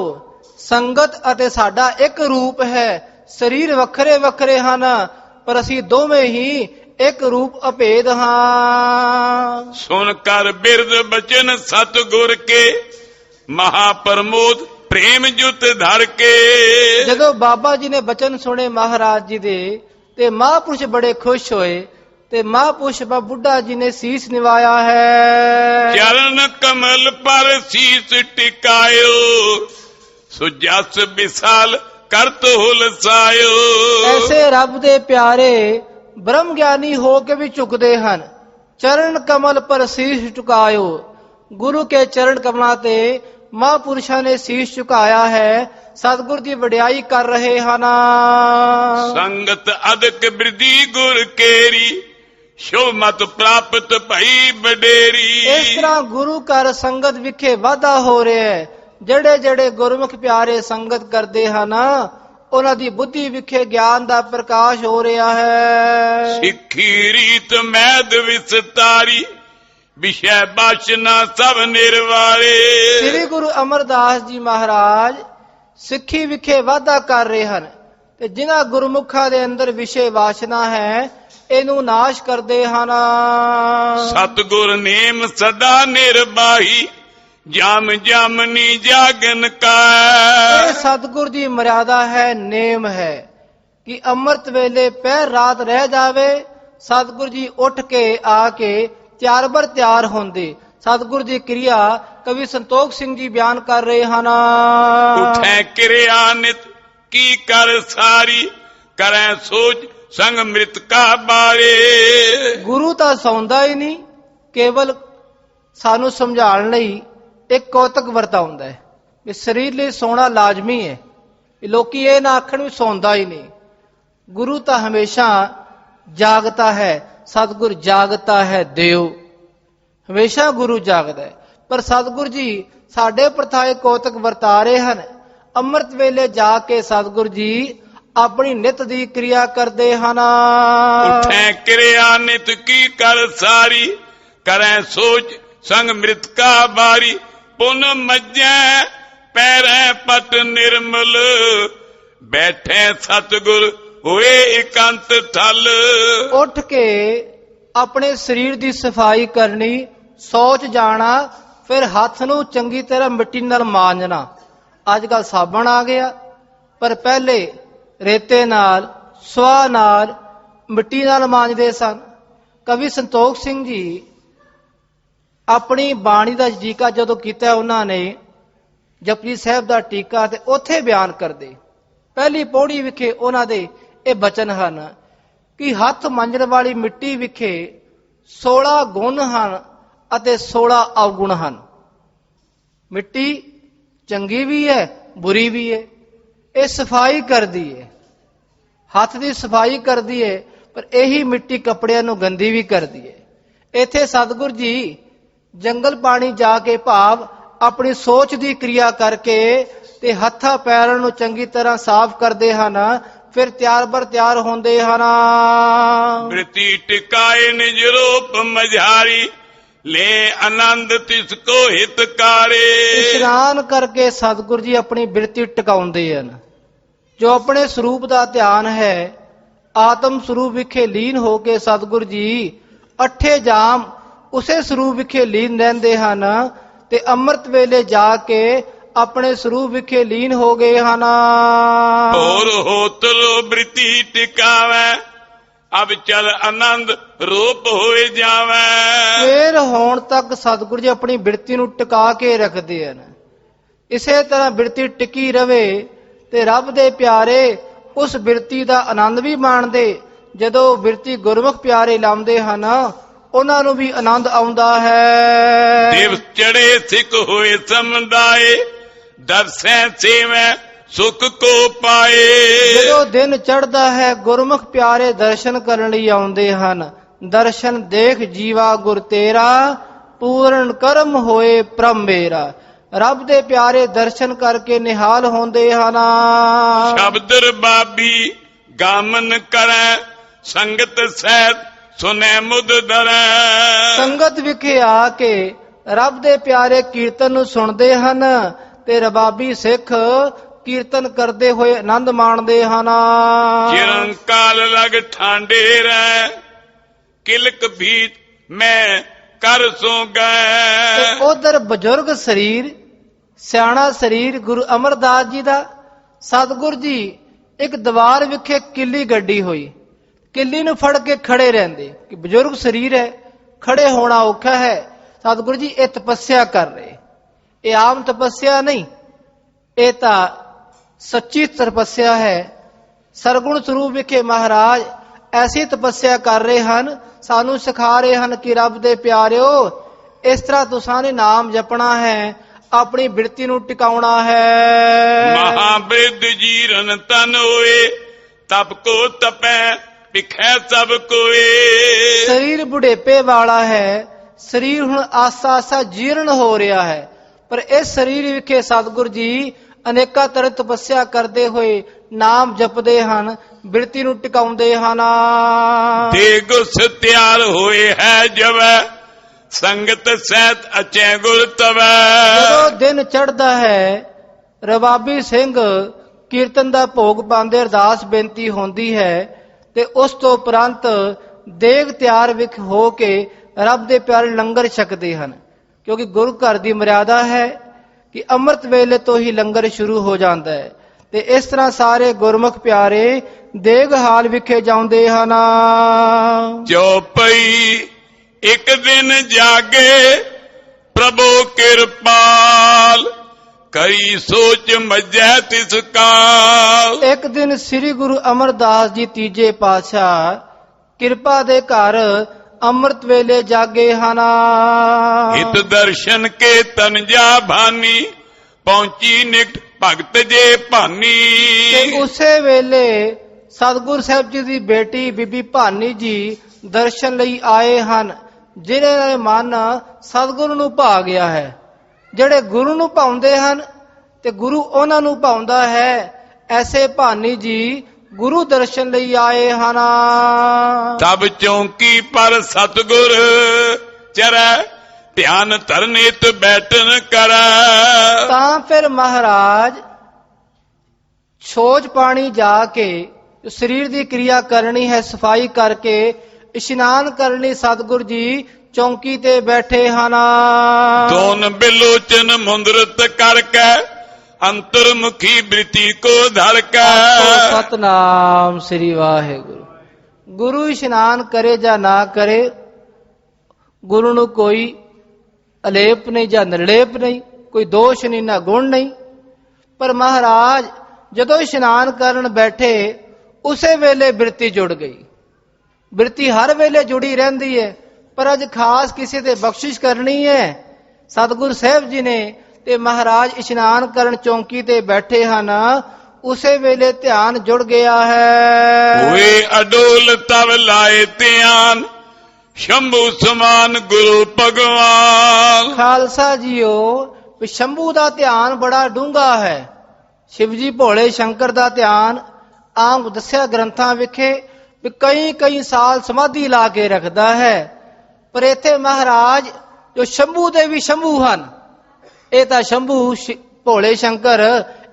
ਸੰਗਤ ਅਤੇ ਸਾਡਾ ਇੱਕ ਰੂਪ ਹੈ। ਸਰੀਰ ਵੱਖਰੇ ਵੱਖਰੇ ਹਨ, ਪਰ ਅਸੀਂ ਦੋਵੇਂ ਹੀ ਇੱਕ ਰੂਪ ਅਭੇਦ ਹਾਂ। ਸੁਨ ਕਰ ਬਿਰਦ ਬਚਨ ਸਤਿਗੁਰ ਕੇ, ਮਹਾ ਪ੍ਰਮੋਦ ਪ੍ਰੇਮ ਜੁਤ ਧਰ ਕੇ। ਜਦੋਂ ਬਾਬਾ ਜੀ ਨੇ ਬਚਨ ਸੁਣੇ ਮਹਾਰਾਜ ਜੀ ਦੇ ਤੇ ਮਹਾਂਪੁਰਸ਼ ਬੜੇ ਖੁਸ਼ ਹੋਏ ਤੇ ਮਹਾਂਪੁਰਸ਼ ਬਾਬਾ ਬੁੱਢਾ ਜੀ ਨੇ ਸੀਸ ਨਿਵਾਇਆ ਹੈ। ਚਰਨ ਕਮਲ ਪਰ ਸੀਸ ਟਿਕਾਇਓ, ਸੋ ਜਸ ਵਿਸਾਲ ਕਰਤ ਹੁਲਸਾਇਓ। ਐਸੇ ਰੱਬ ਦੇ ਪਿਆਰੇ ਬ੍ਰਹਮ ਗਿਆਨੀ ਹੋ ਕੇ ਵੀ ਝੁਕਦੇ ਹਨ। ਚਰਨ ਕਮਲ ਪਰ ਸੀਸ ਝੁਕਾਇਓ, ਗੁਰੂ ਕੇ ਚਰਨ ਕਮਲਾਂ ਤੇ ਮਹਾਂਪੁਰਸ਼ਾਂ ਨੇ ਸੀਸ ਝੁਕਾਇਆ ਹੈ, ਸਤਿਗੁਰ ਦੀ ਵਡਿਆਈ ਕਰ ਰਹੇ ਹਨ। ਸੰਗਤ ਅਦਕ ਬਿਰਦੀ ਗੁਰ ਕੇਰੀ, ਸ਼ੁਭ ਮਤ ਪ੍ਰਾਪਤ ਭਈ ਬਡੇਰੀ। ਇਸ ਤਰ੍ਹਾਂ ਗੁਰੂ ਘਰ ਸੰਗਤ ਵਿਖੇ ਵਾਧਾ ਹੋ ਰਿਹਾ ਹੈ। ਜਿਹੜੇ ਜਿਹੜੇ ਗੁਰਮੁਖ ਪਿਆਰੇ ਸੰਗਤ ਕਰਦੇ ਹਨ, ਉਹਨਾਂ ਦੀ ਬੁੱਧੀ ਵਿਖੇ ਗਿਆਨ ਦਾ ਪ੍ਰਕਾਸ਼ ਹੋ ਰਿਹਾ ਹੈ। ਸਿੱਖੀ ਰੀਤ ਮੈਦ ਵਿਸਤਾਰੀ, ਵਿਸ਼ੈ ਬਾਸ਼ਨਾ ਸਭ ਨਿਰਵਾਰੇ। ਸ੍ਰੀ ਗੁਰੂ ਅਮਰਦਾਸ ਜੀ ਮਹਾਰਾਜ ਸਿੱਖੀ ਵਿਖੇ ਵਾਧਾ ਕਰ ਰਹੇ ਹਨ, ਤੇ ਜਿਨ੍ਹਾਂ ਗੁਰਮੁਖਾਂ ਦੇ ਅੰਦਰ ਵਿਸ਼ੇ ਵਾਸ਼ਨਾ ਹੈ, ਇਹਨੂੰ ਨਾਸ਼ ਕਰਦੇ ਹਨ। ਸਤਿਗੁਰ ਨੇਮ ਸਦਾ ਨਿਰਬਾਹੀ, ਜਾਮ ਜਾਮਨੀ ਜਾਗਨ ਕਾ। ਇਹ ਸਤਿਗੁਰ ਦੀ ਮਰਿਆਦਾ ਹੈ, ਨੇਮ ਹੈ ਕਿ ਅੰਮ੍ਰਿਤ ਵੇਲੇ ਪਹਿਰ ਰਾਤ ਰਹਿ ਜਾਵੇ, ਸਤਿਗੁਰ ਜੀ ਉੱਠ ਕੇ ਆ ਕੇ ਤਿਆਰ ਬਰ ਤਿਆਰ ਹੁੰਦੇ। ਸਤਿਗੁਰ ਦੀ ਕਿਰਿਆ ਕਵੀ ਸੰਤੋਖ ਸਿੰਘ ਜੀ ਬਿਆਨ ਕਰ ਰਹੇ ਹਨ। ਉਠੈ ਕਿਰਿਆ ਨਿਤ ਕੀ ਕਰ ਸਾਰੀ, ਕਰੈ ਸੋਚ ਸੰਗ ਮ੍ਰਿਤਕਾ ਬਾਰੇ। ਗੁਰੂ ਤਾਂ ਸੌਂਦਾ ਹੀ ਨਹੀਂ, ਕੇਵਲ ਸਾਨੂੰ ਸਮਝਾਉਣ ਲਈ ਇੱਕ ਕੌਤਕ ਵਰਤਾਉਂਦਾ ਹੈ ਵੀ ਸਰੀਰ ਲਈ ਸੌਣਾ ਲਾਜ਼ਮੀ ਹੈ। ਲੋਕੀ ਇਹ ਨਾ ਆਖਣ ਵੀ ਸੌਂਦਾ ਹੀ ਨਹੀਂ। ਗੁਰੂ ਤਾਂ ਹਮੇਸ਼ਾ ਜਾਗਤਾ ਹੈ। ਸਤਿਗੁਰ ਜਾਗਤਾ ਹੈ ਦਿਓ, ਹਮੇਸ਼ਾ ਗੁਰੂ ਜਾਗਦਾ ਹੈ। ਪਰ ਸਤਿਗੁਰ ਜੀ ਸਾਡੇ ਪ੍ਰਥਾਏ ਕੌਤਕ ਵਰਤਾ ਰਹੇ ਹਨ। ਅੰਮ੍ਰਿਤ ਵੇਲੇ ਜਾ ਕੇ ਸਤਿਗੁਰ ਜੀ ਆਪਣੀ ਨਿਤ ਦੀ ਕਿਰਿਆ ਕਰਦੇ ਹਨ। ਉਠੈ ਕਿਰਿਆ ਨਿਤ ਕੀ ਕਰ ਸਾਰੀ, ਕਰੈ ਸੋਚ ਸੰਗ ਮ੍ਰਿਤਕਾ ਬਾਰੀ। ਪੁਨ ਮੱਜੈ ਪੈਰੈ ਪਟ ਨਿਰਮਲ, ਬੈਠੇ ਸਤਿਗੁਰ ਹੋਏ ਇਕੰਤ ਥਲ। ਉੱਠ ਕੇ ਆਪਣੇ ਸਰੀਰ ਦੀ ਸਫਾਈ ਕਰਨੀ, ਸ਼ੌਚ ਜਾਣਾ, ਫਿਰ ਹੱਥ ਨੂੰ ਚੰਗੀ ਤਰ੍ਹਾਂ ਮਿੱਟੀ ਨਾਲ ਮਾਂਜਣਾ। ਅੱਜ ਕੱਲ ਸਾਬਣ ਆ ਗਿਆ, ਪਰ ਪਹਿਲੇ ਰੇਤੇ ਨਾਲ, ਸਵਾਹ ਨਾਲ, ਮਿੱਟੀ ਨਾਲ ਮਾਂਜਦੇ ਸਨ। ਕਵੀ ਸੰਤੋਖ ਸਿੰਘ ਜੀ ਆਪਣੀ ਬਾਣੀ ਦਾ ਟੀਕਾ ਜਦੋਂ ਕੀਤਾ, ਉਹਨਾਂ ਨੇ ਜਪਜੀ ਸਾਹਿਬ ਦਾ ਟੀਕਾ, ਤੇ ਉੱਥੇ ਬਿਆਨ ਕਰਦੇ। ਪਹਿਲੀ ਪੌੜੀ ਵਿਖੇ ਉਹਨਾਂ ਦੇ ਇਹ ਬਚਨ ਹਨ ਕਿ ਹੱਥ ਮਾਂਜਣ ਵਾਲੀ ਮਿੱਟੀ ਵਿਖੇ 16 ਗੁਣ ਹਨ ਅਤੇ 16 ਅਵਗੁਣ ਹਨ। ਮਿੱਟੀ ਚੰਗੀ ਵੀ ਹੈ, ਬੁਰੀ ਵੀ ਹੈ। ਇਹ ਸਫਾਈ ਕਰਦੀ ਹੈ, ਹੱਥ ਦੀ ਸਫਾਈ ਕਰਦੀ ਹੈ, ਪਰ ਇਹੀ ਮਿੱਟੀ ਕੱਪੜਿਆਂ ਨੂੰ ਗੰਦੀ ਵੀ ਕਰਦੀ ਹੈ। ਇੱਥੇ ਸਤਿਗੁਰ ਜੀ ਜੰਗਲ ਪਾਣੀ ਜਾ ਕੇ ਭਾਵ ਆਪਣੀ ਸੋਚ ਦੀ ਕਿਰਿਆ ਕਰਕੇ ਤੇ ਹੱਥਾਂ ਪੈਰਾਂ ਨੂੰ ਚੰਗੀ ਤਰ੍ਹਾਂ ਸਾਫ਼ ਕਰਦੇ ਹਨ, ਫਿਰ ਤਿਆਰ ਬਰ ਤਿਆਰ ਹੁੰਦੇ ਹਨ। ਬ੍ਰਿਤੀ ਟਿਕਾਏ ਨਿਜ ਰੂਪ ਮਝਾਰੀ, ਲੈ ਆਨੰਦ ਤਿਸ ਕੋ ਹਿਤਕਾਰੇ। ਇਸ਼ਨਾਨ ਕਰਕੇ ਸਤਿਗੁਰ ਜੀ ਆਪਣੀ ਬਿਰਤੀ ਟਿਕਾਉਂਦੇ ਹਨ। ਜੋ ਆਪਣੇ ਸਰੂਪ ਦਾ ਧਿਆਨ ਹੈ, ਆਤਮ ਸਰੂਪ ਵਿਖੇ ਲੀਨ ਹੋ ਕੇ ਸਤਿਗੁਰ ਜੀ ਅੱਠੇ ਜਾਮ ਉਸੇ ਸਰੂਪ ਵਿਖੇ ਲੀਨ ਰਹਿੰਦੇ ਹਨ, ਤੇ ਅੰਮ੍ਰਿਤ ਵੇਲੇ ਜਾ ਕੇ ਆਪਣੇ ਸਰੂਪ ਵਿਖੇ ਲੀਨ ਹੋ ਗਏ ਹਨ। ਹੋਰ ਹੋਤਲ ਬ੍ਰਿਤੀ ਟਿਕਾਵੇ, ਅਬ ਚਲ ਆਨੰਦ ਰੂਪ ਹੋਏ ਜਾਵੇ। ਫੇਰ ਹੋਣ ਤੱਕ ਸਤਿਗੁਰੂ ਜੀ ਆਪਣੀ ਬਿਰਤੀ ਨੂੰ ਟਿਕਾ ਕੇ ਰੱਖਦੇ ਹਨ। ਇਸੇ ਤਰ੍ਹਾਂ ਬਿਰਤੀ ਟਿਕੀ ਰਵੇ ਤੇ ਰੱਬ ਦੇ ਪਿਆਰੇ ਉਸ ਬਿਰਤੀ ਦਾ ਆਨੰਦ ਵੀ ਮਾਣਦੇ। ਜਦੋਂ ਬਿਰਤੀ ਗੁਰਮੁਖ ਪਿਆਰੇ ਲਾਉਂਦੇ ਹਨ, ਉਹਨਾਂ ਨੂੰ ਵੀ ਆਨੰਦ ਆਉਂਦਾ ਹੈ। ਦਿਵਸ ਚੜੇ ਸਿੱਖ ਹੋਏ ਸਮੁਦਾਏ, ਦਰਸੈ ਸੇਵੈ ਸੁਖ ਕੋ ਪਾਏ। ਜਦੋਂ ਦਿਨ ਚੜ੍ਹਦਾ ਹੈ, ਗੁਰਮੁਖ ਪਿਆਰੇ ਦਰਸ਼ਨ ਕਰਨ ਲਈ ਆਉਂਦੇ ਹਨ। ਦਰਸ਼ਨ ਦੇਖ ਜੀਵਾ ਗੁਰ ਤੇਰਾ, ਪੂਰਨ ਕਰਮ ਹੋਏ ਪ੍ਰਮ ਮੇਰਾ। ਰੱਬ ਦੇ ਪਿਆਰੇ ਦਰਸ਼ਨ ਕਰਕੇ ਨਿਹਾਲ ਹੁੰਦੇ ਹਨ। ਸ਼ਬਦ ਰਬਾਬੀ ਗਾਮਨ ਕਰੈ, ਸੰਗਤ ਸਹਿਤ ਸੁਨੈ ਮੁਦ ਦਰੈ। ਸੰਗਤ ਵਿਖੇ ਆ ਕੇ ਰੱਬ ਦੇ ਪਿਆਰੇ ਕੀਰਤਨ ਨੂੰ ਸੁਣਦੇ ਹਨ, ਤੇ ਰਬਾਬੀ ਸਿੱਖ ਕੀਰਤਨ ਕਰਦੇ ਹੋਏ ਆਨੰਦ ਮਾਣਦੇ ਹਨ। ਚਿਰੰਕਾਲ ਲਗ ਠਾਂਡੇ ਰਹਿ, ਕਿਲਕ ਭੀਤ ਮੈਂ ਕਰ ਸੋ ਗਏ। ਉਧਰ ਬਜ਼ੁਰਗ ਸਰੀਰ, ਸਿਆਣਾ ਸਰੀਰ ਗੁਰੂ ਅਮਰਦਾਸ ਜੀ ਦਾ। ਸਤਿਗੁਰ ਜੀ ਇੱਕ ਦੀਵਾਰ ਵਿਖੇ ਕਿੱਲੀ ਗੱਡੀ ਹੋਈ, ਕਿੱਲੀ ਨੂੰ ਫੜ ਕੇ ਖੜੇ ਰਹਿੰਦੇ ਕਿ ਬਜ਼ੁਰਗ ਸਰੀਰ ਹੈ, ਖੜੇ ਹੋਣਾ ਔਖਾ ਹੈ। ਸਤਿਗੁਰੂ ਜੀ ਇਹ ਤਪੱਸਿਆ ਕਰ ਰਹੇ, ਇਹ ਆਮ ਤਪੱਸਿਆ ਨਹੀਂ, ਇਹ ਤਾਂ ਸੱਚੀ ਤਪੱਸਿਆ ਹੈ। ਸਰਗੁਣ ਸਰੂਪ ਵਿਖੇ ਮਹਾਰਾਜ ਐਸੀ ਤਪੱਸਿਆ ਕਰ ਰਹੇ ਹਨ, ਸਾਨੂੰ ਸਿਖਾ ਰਹੇ ਹਨ ਕਿ ਰੱਬ ਦੇ ਪਿਆਰਿਓ, ਇਸ ਤਰ੍ਹਾਂ ਤੁਸਾਂ ਨੇ ਨਾਮ ਜਪਣਾ ਹੈ, ਆਪਣੀ ਬਿਰਤੀ ਨੂੰ ਟਿਕਾਉਣਾ ਹੈ। ਮਹਾਬਿਰਧ ਜੀਰਨ ਤਨ ਹੋਏ, ਤਪ ਕੋ ਤਪੈ ਵਿਖੈ ਸਭ ਕੋਏ। ਸਰੀਰ ਬੁਢੇਪੇ ਵਾਲਾ ਹੈ, ਸਰੀਰ ਹੁਣ ਆਸਾ ਆਸਾ ਜੀਰਨ ਹੋ ਰਿਹਾ ਹੈ, ਪਰ ਇਸ ਸਰੀਰ ਵਿਖੇ ਸਤਿਗੁਰ ਜੀ ਅਨੇਕਾਂ ਤਰ੍ਹਾਂ ਤਪੱਸਿਆ ਕਰਦੇ ਹੋਏ ਨਾਮ ਜਪਦੇ ਹਨ, ਬਿਰਤੀ ਨੂੰ ਟਿਕਾਉਂਦੇ ਹਨ। ਤੇ ਗੁਸ ਤਿਆਰ ਹੋਏ ਹੈ ਜਵੈ, ਸੰਗਤ ਸਹਿਤ ਅਚੈ ਗੁਰ ਤਵੈ। ਜਦੋਂ ਦਿਨ ਚੜ੍ਹਦਾ ਹੈ, ਰਬਾਬੀ ਸਿੰਘ ਕੀਰਤਨ ਦਾ ਭੋਗ ਪਾਉਂਦੇ, ਅਰਦਾਸ ਬੇਨਤੀ ਹੁੰਦੀ ਹੈ, ਤੇ ਉਸ ਤੋਂ ਉਪਰੰਤ ਦੇਗ ਤਿਆਰ ਵਿਖ ਹੋ ਕੇ ਰੱਬ ਦੇ ਪਿਆਰੇ ਲੰਗਰ ਛਕਦੇ ਹਨ। ਕਿਉਂਕਿ ਗੁਰੂ ਘਰ ਦੀ ਮਰਿਆਦਾ ਹੈ ਕਿ ਅੰਮ੍ਰਿਤ ਵੇਲੇ ਤੋਂ ਹੀ ਲੰਗਰ ਸ਼ੁਰੂ ਹੋ ਜਾਂਦਾ ਹੈ, ਤੇ ਇਸ ਤਰ੍ਹਾਂ ਸਾਰੇ ਗੁਰਮੁਖ ਪਿਆਰੇ ਦੇਗ ਹਾਲ ਵਿਖੇ ਜਾਂਦੇ ਹਨ। ਚੌਪਈ ਇੱਕ ਦਿਨ ਜਾਗੇ ਪ੍ਰਭੂ ਕਿਰਪਾਲ, ਕਰੀ ਸੋਚ ਮਜੈ ਤਿਸ ਕਾਲ। ਇੱਕ ਦਿਨ ਸ੍ਰੀ ਗੁਰੂ ਅਮਰਦਾਸ ਜੀ ਤੀਜੇ ਪਾਤਸ਼ਾਹ ਕਿਰਪਾ ਦੇ ਘਰ ਅੰਮ੍ਰਿਤ ਵੇਲੇ ਜਾਗੇ ਹਨ। ਹਿਤ ਦਰਸ਼ਨ ਕੇ ਤਨਜਾ ਭਾਨੀ, ਪਹੁੰਚੀ ਨਿਕਟ ਭਗਤ ਜੇ ਭਾਨੀ। ਤੇ ਉਸੇ ਵੇਲੇ ਸਤਿਗੁਰ ਸਾਹਿਬ ਜੀ ਦੀ ਬੇਟੀ ਬੀਬੀ ਭਾਨੀ ਜੀ ਦਰਸ਼ਨ ਲਈ ਆਏ ਹਨ, ਜਿਨ੍ਹਾਂ ਦੇ ਮਨ ਸਤਿਗੁਰੂ ਨੂੰ ਭਾ ਗਿਆ ਹੈ। ਜਿਹੜੇ ਗੁਰੂ ਨੂੰ ਭਾਉਂਦੇ ਹਨ ਤੇ ਗੁਰੂ ਉਹਨਾਂ ਨੂੰ ਭਾਉਂਦਾ ਹੈ, ਐਸੇ ਭਾਨੀ ਜੀ ਗੁਰੂ ਦਰਸ਼ਨ ਲਈ ਆਏ ਹਨ। ਤਬ ਚੌਂਕੀ ਪਰ ਸਤਿਗੁਰ ਚਰੈ, ਧਿਆਨ ਧਰਨਿਤ ਬੈਠਨ ਕਰੈ। ਤਾਂ ਫਿਰ ਮਹਾਰਾਜ ਛੋਜ ਪਾਣੀ ਜਾ ਕੇ ਸਰੀਰ ਦੀ ਕਿਰਿਆ ਕਰਨੀ ਹੈ, ਸਫਾਈ ਕਰਕੇ ਇਸ਼ਨਾਨ ਕਰਨੀ, ਸਤਿਗੁਰ ਜੀ ਚੌਂਕੀ ਤੇ ਬੈਠੇ ਹਨ। ਦੋਨ ਬਿਲੋਚਨ ਮੁੰਦਰਤ ਕਰਕੇ, ਅੰਤਰਮੁਖੀ ਬ੍ਰਿਤੀ ਕੋ ਧਰ ਕੇ। ਸਤਨਾਮ ਸ੍ਰੀ ਵਾਹਿਗੁਰੂ। ਗੁਰੂ ਇਸ਼ਨਾਨ ਕਰੇ ਜਾਂ ਨਾ ਕਰੇ, ਗੁਰੂ ਨੂੰ ਕੋਈ ਅਲੇਪ ਨਹੀਂ ਜਾਂ ਨਿਰਲੇਪ ਨਹੀਂ, ਕੋਈ ਦੋਸ਼ ਨਹੀਂ ਨਾ ਗੁਣ ਨਹੀਂ। ਪਰ ਮਹਾਰਾਜ ਜਦੋਂ ਇਸ਼ਨਾਨ ਕਰਨ ਬੈਠੇ, ਉਸੇ ਵੇਲੇ ਬਿਰਤੀ ਜੁੜ ਗਈ। ਬਿਰਤੀ ਹਰ ਵੇਲੇ ਜੁੜੀ ਰਹਿੰਦੀ ਹੈ, ਪਰ ਅੱਜ ਖਾਸ ਕਿਸੇ ਤੇ ਬਖਸ਼ਿਸ਼ ਕਰਨੀ ਹੈ। ਸਤਿਗੁਰ ਸਾਹਿਬ ਜੀ ਨੇ ਤੇ ਮਹਾਰਾਜ ਇਸ਼ਨਾਨ ਕਰਨ ਚੌਂਕੀ ਤੇ ਬੈਠੇ ਹਨ, ਉਸੇ ਵੇਲੇ ਧਿਆਨ ਜੁੜ ਗਿਆ ਹੈ। ਹੋਏ ਅਡੋਲ ਤਵ ਲਾਏ ਧਿਆਨ, ਸ਼ੰਭੂ ਸਮਾਨ ਗੁਰੂ ਭਗਵਾਨ। ਖਾਲਸਾ ਜੀਓ, ਸ਼ੰਭੂ ਦਾ ਧਿਆਨ ਬੜਾ ਡੂੰਘਾ ਹੈ। ਸ਼ਿਵ ਜੀ ਭੋਲੇ ਸ਼ੰਕਰ ਦਾ ਧਿਆਨ ਆਮ ਦੱਸਿਆ ਗ੍ਰੰਥਾਂ ਵਿਖੇ ਵੀ ਕਈ ਸਾਲ ਸਮਾਧੀ ਲਾ ਕੇ ਰੱਖਦਾ ਹੈ, ਪਰ ਇੱਥੇ ਮਹਾਰਾਜ ਜੋ ਸ਼ੰਭੂ ਦੇ ਵੀ ਸ਼ੰਭੂ ਹਨ, ਇਹ ਤਾਂ ਸ਼ੰਭੂ ਭੋਲੇ ਸ਼ੰਕਰ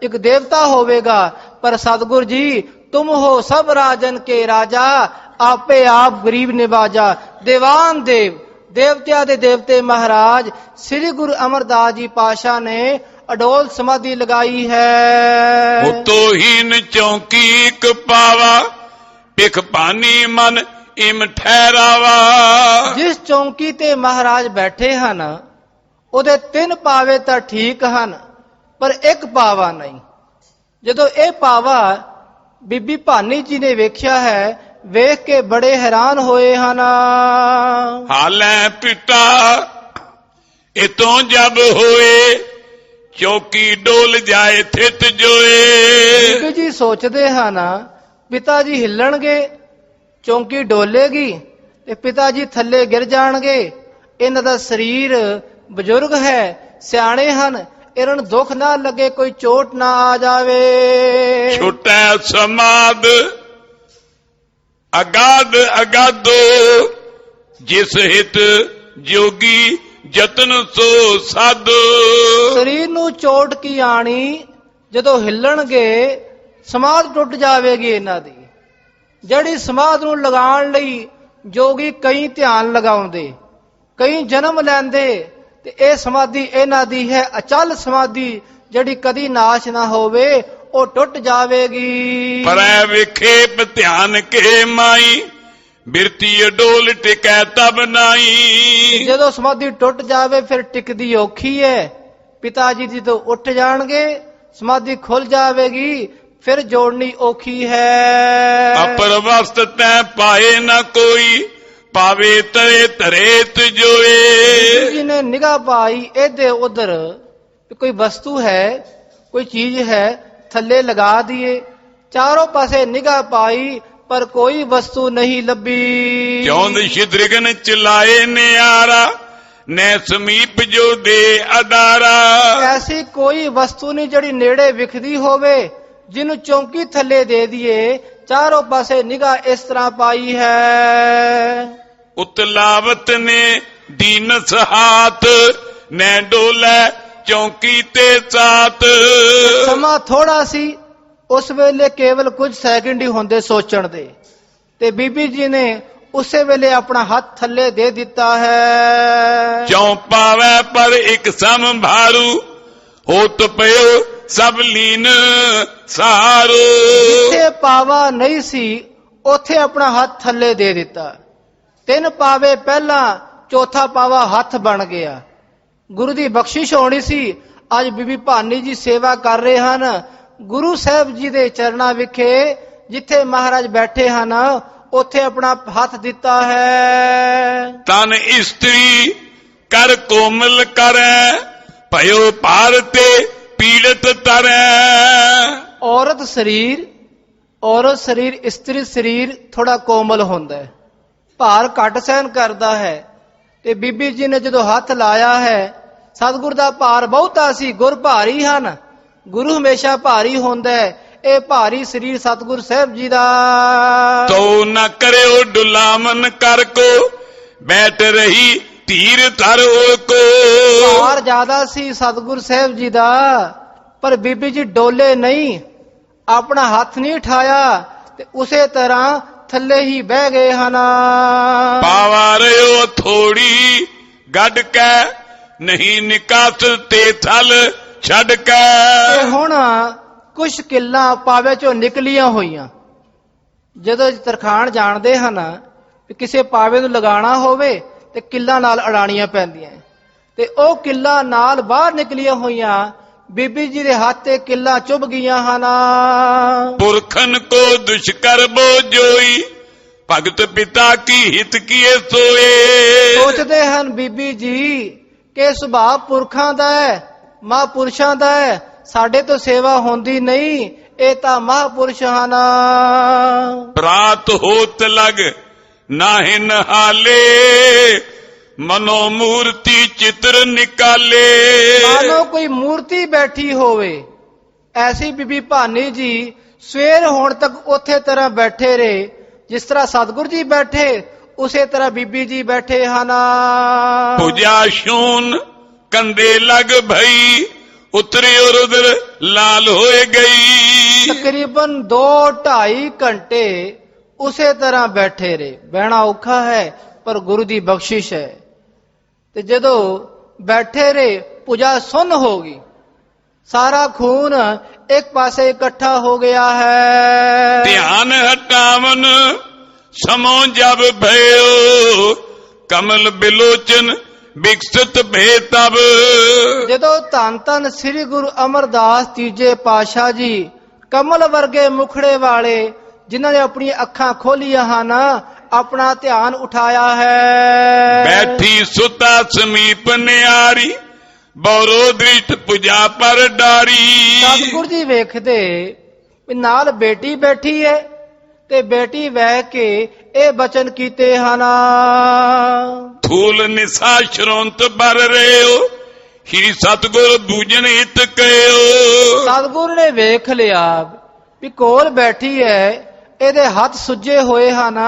ਇੱਕ ਦੇਵਤਾ ਹੋਵੇਗਾ, ਪਰ ਸਤਿਗੁਰ ਜੀ ਤੁਮ ਹੋ ਸਭ ਰਾਜਨ ਕੇ ਰਾਜਾ, ਆਪੇ ਆਪ ਗਰੀਬ ਨਿਵਾਜਾ। ਦੇਵਾਨ ਦੇਵ, ਦੇਵਤਿਆਂ ਦੇ ਦੇਵਤੇ ਮਹਾਰਾਜ ਸ੍ਰੀ ਗੁਰੂ ਅਮਰਦਾਸ ਜੀ ਪਾਤਸ਼ਾਹ ਨੇ ਅਡੋਲ ਸਮਾਧੀ ਲਗਾਈ ਹੈ। ਉਤੋਹੀਨ ਚੌਂਕੀ ਇੱਕ ਪਾਵਾ, ਪਿਖ ਪਾਨੀ ਮਨ ਇਮ ਠਹਿਰਾਵਾ। ਜਿਸ ਚੌਂਕੀ ਤੇ ਮਹਾਰਾਜ ਬੈਠੇ ਹਨ, ਉਹਦੇ 3 ਪਾਵੇ ਤਾਂ ਠੀਕ ਹਨ, ਪਰ ਇੱਕ ਪਾਵਾ ਨਹੀਂ। ਜਦੋਂ ਇਹ ਪਾਵਾ ਬੀਬੀ ਭਾਨੀ ਜੀ ਨੇ ਵੇਖਿਆ ਹੈ, ਵੇਖ ਕੇ ਬੜੇ ਹੈਰਾਨ ਹੋਏ ਹਨ। ਹਾਲੇ ਪਿਤਾ ਇਤੋਂ ਜਬ ਹੋਏ, ਚੌਕੀ ਡੋਲ ਜਾਏ ਥਿਤ ਜੋਏ। ਬੀਬੀ ਜੀ ਸੋਚਦੇ ਹਨ ਪਿਤਾ ਜੀ ਹਿੱਲਣਗੇ, ਚੌਂਕੀ ਡੋਲੇਗੀ ਤੇ ਪਿਤਾ ਜੀ ਥੱਲੇ ਗਿਰ ਜਾਣਗੇ। ਇਹਨਾਂ ਦਾ ਸਰੀਰ ਬਜ਼ੁਰਗ ਹੈ, ਸਿਆਣੇ ਹਨ, ਇਹਨਾਂ ਨੂੰ ਦੁੱਖ ਨਾ ਲੱਗੇ, ਕੋਈ ਚੋਟ ਨਾ ਆ ਜਾਵੇ। ਛੁਟੈ ਸਮਾਦ ਅਗਾਧ ਅਗਾਧੋ, ਜਿਸ ਹਿਤ ਜੋਗੀ ਜਤਨ ਸੋ ਸਾਧੋ। ਸਰੀਰ ਨੂੰ ਚੋਟ ਕੀ ਆਣੀ, ਜਦੋਂ ਹਿੱਲਣਗੇ ਸਮਾਧ ਟੁੱਟ ਜਾਵੇਗੀ ਇਹਨਾਂ ਦੀ। ਜਿਹੜੀ ਸਮਾਧ ਨੂੰ ਲਗਾਉਣ ਲਈ ਜੋਗੀ ਕਈ ਧਿਆਨ ਲਗਾਉਂਦੇ, ਕਈ ਜਨਮ ਲੈਂਦੇ, ਤੇ ਇਹ ਸਮਾਧੀ ਇਹਨਾਂ ਦੀ ਹੈ ਅਚਲ ਸਮਾਧੀ, ਜਿਹੜੀ ਕਦੀ ਨਾਸ਼ ਨਾ ਹੋਵੇ। ਉਹ ਟੁੱਟ ਜਾਵੇਗੀ। ਪਰੈ ਵਿਖੇਪ ਧਿਆਨ ਕੇ ਮਾਈ ਬਿਰਤੀ ਅਡੋਲ ਟਿਕੈ ਤਬ ਨਾਈ। ਜਦੋਂ ਸਮਾਧੀ ਟੁੱਟ ਜਾਵੇ ਫਿਰ ਟਿਕਦੀ ਔਖੀ ਹੈ। ਪਿਤਾ ਜੀ ਜਦੋਂ ਉੱਠ ਜਾਣਗੇ ਸਮਾਧੀ ਖੁੱਲ ਜਾਵੇਗੀ, ਫਿਰ ਜੋੜਨੀ ਔਖੀ ਹੈ। ਅਪਰ ਵਸਤ ਤੈ ਪਾਏ ਨਾ ਕੋਈ ਪਾਵੇ ਤਰੇ ਧਰੇ ਤਜੋਏ। ਜੀ ਨੇ ਨਿਗਾਹ ਪਾਈ ਇਹਦੇ ਉਧਰ, ਕੋਈ ਵਸਤੂ ਹੈ, ਕੋਈ ਚੀਜ਼ ਹੈ, ਥੱਲੇ ਲਗਾ ਦਈਏ। ਚਾਰੋਂ ਪਾਸੇ ਨਿਗਾਹ ਪਾਈ ਪਰ ਕੋਈ ਵਸਤੂ ਨਹੀਂ ਲੱਭੀ। ਚੌਂਦ ਸ਼ਿਦ੍ਰਿਗਨ ਚਲਾਏ ਨਿਆਰਾ ਨੈ ਸਮੀਪ ਜੋ ਦੇ ਅਦਾਰਾ। ਐਸੀ ਕੋਈ ਵਸਤੂ ਨਹੀਂ ਜਿਹੜੀ ਨੇੜੇ ਵਿਖਦੀ ਹੋਵੇ, ਜਿਹਨੂੰ ਚੌਂਕੀ ਥੱਲੇ ਦੇ ਦਈਏ। ਚਾਰੋਂ ਪਾਸੇ ਨਿਗਾਹ ਇਸ ਤਰ੍ਹਾਂ ਪਾਈ ਹੈ। ਉਤਲਾਵਤ ਨੇ ਦੀਨਸ ਹਾਥ ਨੈ ਡੋਲੇ ਚੌਂਕੀ ਤੇ ਸਾਥ। ਸਮਾਂ ਥੋੜਾ ਸੀ, ਉਸ ਵੇਲੇ ਕੇਵਲ ਕੁਝ ਸੈਕਿੰਡ ਹੀ ਹੁੰਦੇ ਸੋਚਣ ਦੇ, ਤੇ ਬੀਬੀ ਜੀ ਨੇ ਉਸੇ ਵੇਲੇ ਆਪਣਾ ਹੱਥ ਥੱਲੇ ਦੇ ਦਿੱਤਾ ਹੈ। ਚੌਂ ਪਾਵੈ ਪਰ ਇੱਕ ਸੰਭਾਰੂ ਹੋਤ ਪਇਓ ਸਭ ਲੀਨ ਸਾਰੂ। ਜਿੱਥੇ ਪਾਵਾ ਨਹੀਂ ਸੀ ਉੱਥੇ ਆਪਣਾ ਹੱਥ ਥੱਲੇ ਦੇ ਦਿੱਤਾ। 3 ਪਾਵੇ ਪਹਿਲਾਂ, ਚੌਥਾ ਪਾਵਾ ਹੱਥ ਬਣ ਗਿਆ। ਗੁਰੂ ਦੀ ਬਖਸ਼ਿਸ਼ ਹੋਣੀ ਸੀ। ਅੱਜ ਬੀਬੀ ਭਾਨੀ ਜੀ ਸੇਵਾ ਕਰ ਰਹੇ ਹਨ ਗੁਰੂ ਸਾਹਿਬ ਜੀ ਦੇ ਚਰਨਾਂ ਵਿਖੇ। ਜਿੱਥੇ ਮਹਾਰਾਜ ਬੈਠੇ ਹਨ ਉੱਥੇ ਆਪਣਾ ਹੱਥ ਦਿੱਤਾ ਹੈ। ਤਨ ਇਸਤਰੀ ਕਰ ਕੋਮਲ ਕਰੈ ਭਇਓ ਭਾਰ ਤੇ ਪੀੜਤ ਤਰੈ। ਔਰਤ ਸਰੀਰ ਇਸਤਰੀ ਸਰੀਰ ਥੋੜਾ ਕੋਮਲ ਹੁੰਦਾ ਹੈ, ਭਾਰ ਘੱਟ ਸਹਿਨ ਕਰਦਾ ਹੈ। ਤੇ ਬੀਬੀ ਜੀ ਨੇ ਜਦੋਂ ਹੱਥ ਲਾਇਆ ਹੈ, ਸਤਿਗੁਰ ਦਾ ਭਾਰ ਬਹੁਤਾ ਸੀ। ਗੁਰ ਭਾਰੀ ਹਨ, ਗੁਰੂ ਹਮੇਸ਼ਾ ਭਾਰੀ ਹੁੰਦਾ ਹੈ। ਇਹ ਭਾਰੀ ਸਰੀਰ ਸਤਿਗੁਰ ਸਾਹਿਬ ਜੀ ਦਾ। ਤੋ ਨ ਕਰਿਓ ਡੁਲਾਮਨ ਕਰ ਕੋ ਬੈਠ ਰਹੀ ਧੀਰ ਧਰ ਕੋ। ਭਾਰ ਜ਼ਿਆਦਾ ਸੀ ਸਤਿਗੁਰ ਸਾਹਿਬ ਜੀ ਦਾ, ਪਰ ਬੀਬੀ ਜੀ ਡੋਲੇ ਨਹੀਂ, ਆਪਣਾ ਹੱਥ ਨਹੀਂ ਉਠਾਇਆ ਤੇ ਉਸੇ ਤਰ੍ਹਾਂ ਥੱਲੇ ਹੀ ਬਹਿ ਗਏ ਹਨ। ਪਾਵਾ ਰਿਓ ਥੋੜੀ ਗੱਡ ਕੈ ਨਹੀਂ ਨਿਕਾਸ ਤੇ ਥਲ ਛੱਡ ਕੇ। ਤੇ ਹੁਣ ਕੁਛ ਕਿੱਲਾਂ ਪਾਵੇ ਚੋਂ ਨਿਕਲੀਆਂ ਹੋਈਆਂ। ਜਦੋਂ ਤਰਖਾਣ ਜਾਣਦੇ ਹਨ ਕਿ ਕਿਸੇ ਪਾਵੇ ਨੂੰ ਲਗਾਉਣਾ ਹੋਵੇ ਤੇ ਕਿੱਲਾਂ ਨਾਲ ਅੜਾਣੀਆਂ ਪੈਂਦੀਆਂ, ਤੇ ਉਹ ਕਿੱਲਾਂ ਨਾਲ ਬਾਹਰ ਨਿਕਲੀਆਂ ਹੋਈਆਂ। ਬੀਬੀ ਜੀ ਦੇ ਹੱਥ ਤੇ ਕਿੱਲਾਂ ਚੁਭ ਗਈਆਂ ਹਨ। ਪੁਰਖਨ ਕੋ ਦੁਸ਼ਕਰ ਬੋ ਜੋਈ ਭਗਤ ਪਿਤਾ ਕੀ ਹਿਤ ਕੀਏ ਸੋਏ। ਸੋਚਦੇ ਹਨ ਬੀਬੀ ਜੀ ਕਿ ਸੁਭਾਅ ਪੁਰਖਾਂ ਦਾ ਹੈ, ਮਹਾਂਪੁਰਸ਼ਾਂ ਦਾ ਹੈ, ਸਾਡੇ ਤੋਂ ਸੇਵਾ ਹੁੰਦੀ ਨਹੀਂ। ਇਹ ਤਾਂ ਮਹਾਂਪੁਰਸ਼ ਹਨ। ਪ੍ਰਾਤ ਹੋਤ ਲਗ ਨਾਹਿ ਨਹਾਲੇ ਮਨੋ ਮੂਰਤੀ ਚਿੱਤਰ ਨਿਕਾਲੇ। ਮਾਨੋ ਕੋਈ ਮੂਰਤੀ ਬੈਠੀ ਹੋਵੇ। ਐਸੀ ਬੀਬੀ ਭਾਨੀ ਜੀ ਸਵੇਰ ਹੋਣ ਤੱਕ ਉਥੇ ਤਰ੍ਹਾਂ ਬੈਠੇ ਰਹੇ, ਜਿਸ ਤਰ੍ਹਾਂ ਸਤਿਗੁਰ ਜੀ ਬੈਠੇ ਉਸੇ ਤਰ੍ਹਾਂ ਬੀਬੀ ਜੀ ਬੈਠੇ ਹਨ। ਪੂਜਾ ਸ਼ੂਨ ਕੰਦੇ ਲਗ ਭਈ ਉਤਰੇ ਰੁਦਰ ਲਾਲ ਹੋਏ ਗਈ। ਤਕਰੀਬਨ 2-2.5 ਘੰਟੇ ਉਸੇ ਤਰ੍ਹਾਂ ਬੈਠੇ ਰਹੇ। ਬਹਿਣਾ ਔਖਾ ਹੈ ਪਰ ਗੁਰੂ ਦੀ ਬਖਸ਼ਿਸ਼ ਹੈ। ਤੇ ਜਦੋਂ ਬੈਠੇ ਰਹੇ ਪੂਜਾ ਸੁੰਨ ਹੋ ਗਈ, ਸਾਰਾ ਖੂਨ ਇੱਕ ਪਾਸੇ ਇਕੱਠਾ ਹੋ ਗਿਆ ਹੈ। ਧਿਆਨ ਹਟਾਵਨ ਸਮੋ ਜਬ ਭਇਓ ਕਮਲ ਬਿਲੋਚਨ ਵਿਕਸਿਤ ਭੇ ਤਬ। ਜਦੋਂ ਧੰਨ ਧੰਨ ਸ੍ਰੀ ਗੁਰੂ ਅਮਰਦਾਸ ਤੀਜੇ ਪਾਤਸ਼ਾਹ ਜੀ ਕਮਲ ਵਰਗੇ ਮੁਖੜੇ ਵਾਲੇ, ਜਿਨ੍ਹਾਂ ਨੇ ਆਪਣੀਆਂ ਅੱਖਾਂ ਖੋਲੀਆਂ ਹਨ, ਆਪਣਾ ਧਿਆਨ ਉਠਾਇਆ ਹੈ। ਬੈਠੀ ਸੁਤਾ ਸਮੀਪ ਨਿਆਰੀ ਬੌਰੋ ਦ੍ਰਿਸ਼ਟ ਪੂਜਾ ਪਰ ਡਾਰੀ। ਸਤਿਗੁਰ ਜੀ ਵੇਖਦੇ ਵੀ ਨਾਲ ਬੇਟੀ ਬੈਠੀ ਹੈ ਤੇ ਬੇਟੀ ਵਹਿ ਕੇ ਇਹ ਬਚਨ ਕੀਤੇ ਹਨ। ਥੂਲ ਨਿਸਾ ਸ਼ਰੋਂਤ ਬਰ ਰਿਓ ਹੀ ਸਤਿਗੁਰ ਬੂਝਨ ਹਿਤ ਕਹਿਓ। ਸਤਿਗੁਰ ਨੇ ਵੇਖ ਲਿਆ ਵੀ ਕੋਲ ਬੈਠੀ ਹੈ, ਇਹਦੇ ਹੱਥ ਸੁੱਜੇ ਹੋਏ ਹਨ,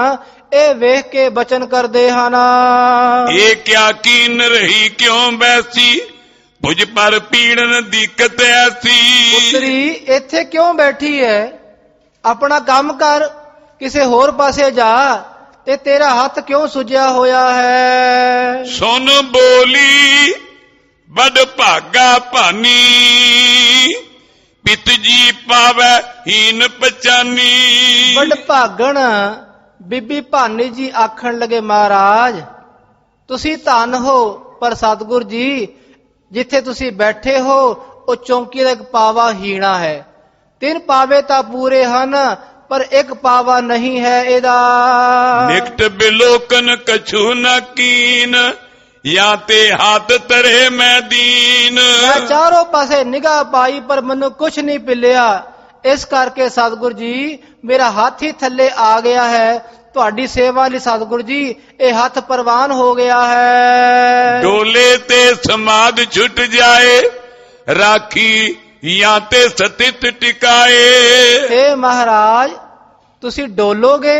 ਇਹ ਵੇਖ ਕੇ ਬਚਨ ਕਰਦੇ ਹਨ। ਇਹ ਕਿਆ ਕੀਨ ਰਹੀ ਕਿਉਂ ਬੈਸੀ ਭੁਜ ਪਰ ਪੀੜਨ ਦੀਕਤ ਐਸੀ। ਪੁੱਤਰੀ ਇੱਥੇ ਕਿਉਂ ਬੈਠੀ ਹੈ? ਆਪਣਾ ਕੰਮ ਕਰ, ਕਿਸੇ ਹੋਰ ਪਾਸੇ ਜਾ। ਤੇ ਤੇਰਾ ਹੱਥ ਕਿਉਂ ਸੁੱਜਿਆ ਹੋਇਆ ਹੈ? ਸੁਨ ਬੋਲੀ ਵੱਡ ਭਾਗਾ ਭਾਨੀ ਪਿਤ ਜੀ ਪਾਵੈ ਹੀਨ ਪਛਾਨੀ। ਵੱਡ ਭਾਗਣ ਬੀਬੀ ਭਾਨੀ ਜੀ ਆਖਣ ਲਗੇ, ਮਹਾਰਾਜ ਤੁਸੀਂ ਧਨ ਹੋ, ਪਰ ਸਤਿਗੁਰ ਜੀ ਜਿੱਥੇ ਤੁਸੀਂ ਬੈਠੇ ਹੋ ਉਹ ਚੌਂਕੀ ਦਾ ਇੱਕ ਪਾਵਾ ਹੀਣਾ ਹੈ। 3 ਪਾਵੇ ਤਾਂ ਪੂਰੇ ਹਨ, ਪਰ ਇੱਕ ਪਾਵਾ ਨਹੀਂ ਹੈ ਇਹਦਾ। ਨਿਕਟ ਬਿਲੋਕਨ ਕਛੂ ਨ ਕੀਨ, ਜਾਂ ਤੇ ਹੱਥ ਤਰੇ ਮੈਂ ਦੀਨ। ਮੈਂ ਚਾਰੋਂ ਪਾਸੇ ਨਿਗਾਹ ਪਾਈ ਪਰ ਮੈਨੂੰ ਕੁਛ ਨਹੀਂ ਪਿਲਿਆ। ਇਸ ਕਰਕੇ ਸਤਿਗੁਰ ਜੀ ਮੇਰਾ ਹੱਥ ਹੀ ਥੱਲੇ ਆ ਗਿਆ ਹੈ। ਤੁਹਾਡੀ ਸੇਵਾ ਲਈ ਸਤਿਗੁਰ ਜੀ ਇਹ ਹੱਥ ਪ੍ਰਵਾਨ ਹੋ ਗਿਆ ਹੈ। ਡੋਲੇ ਤੇ ਸਮਾਧ ਛੁੱਟ ਜਾਏ, ਰਾਖੀ ਜਾਂ ਤੇ ਸਤਿਤ ਟਿਕਾਏ। हे ਮਹਾਰਾਜ ਤੁਸੀਂ ਡੋਲੋਗੇ,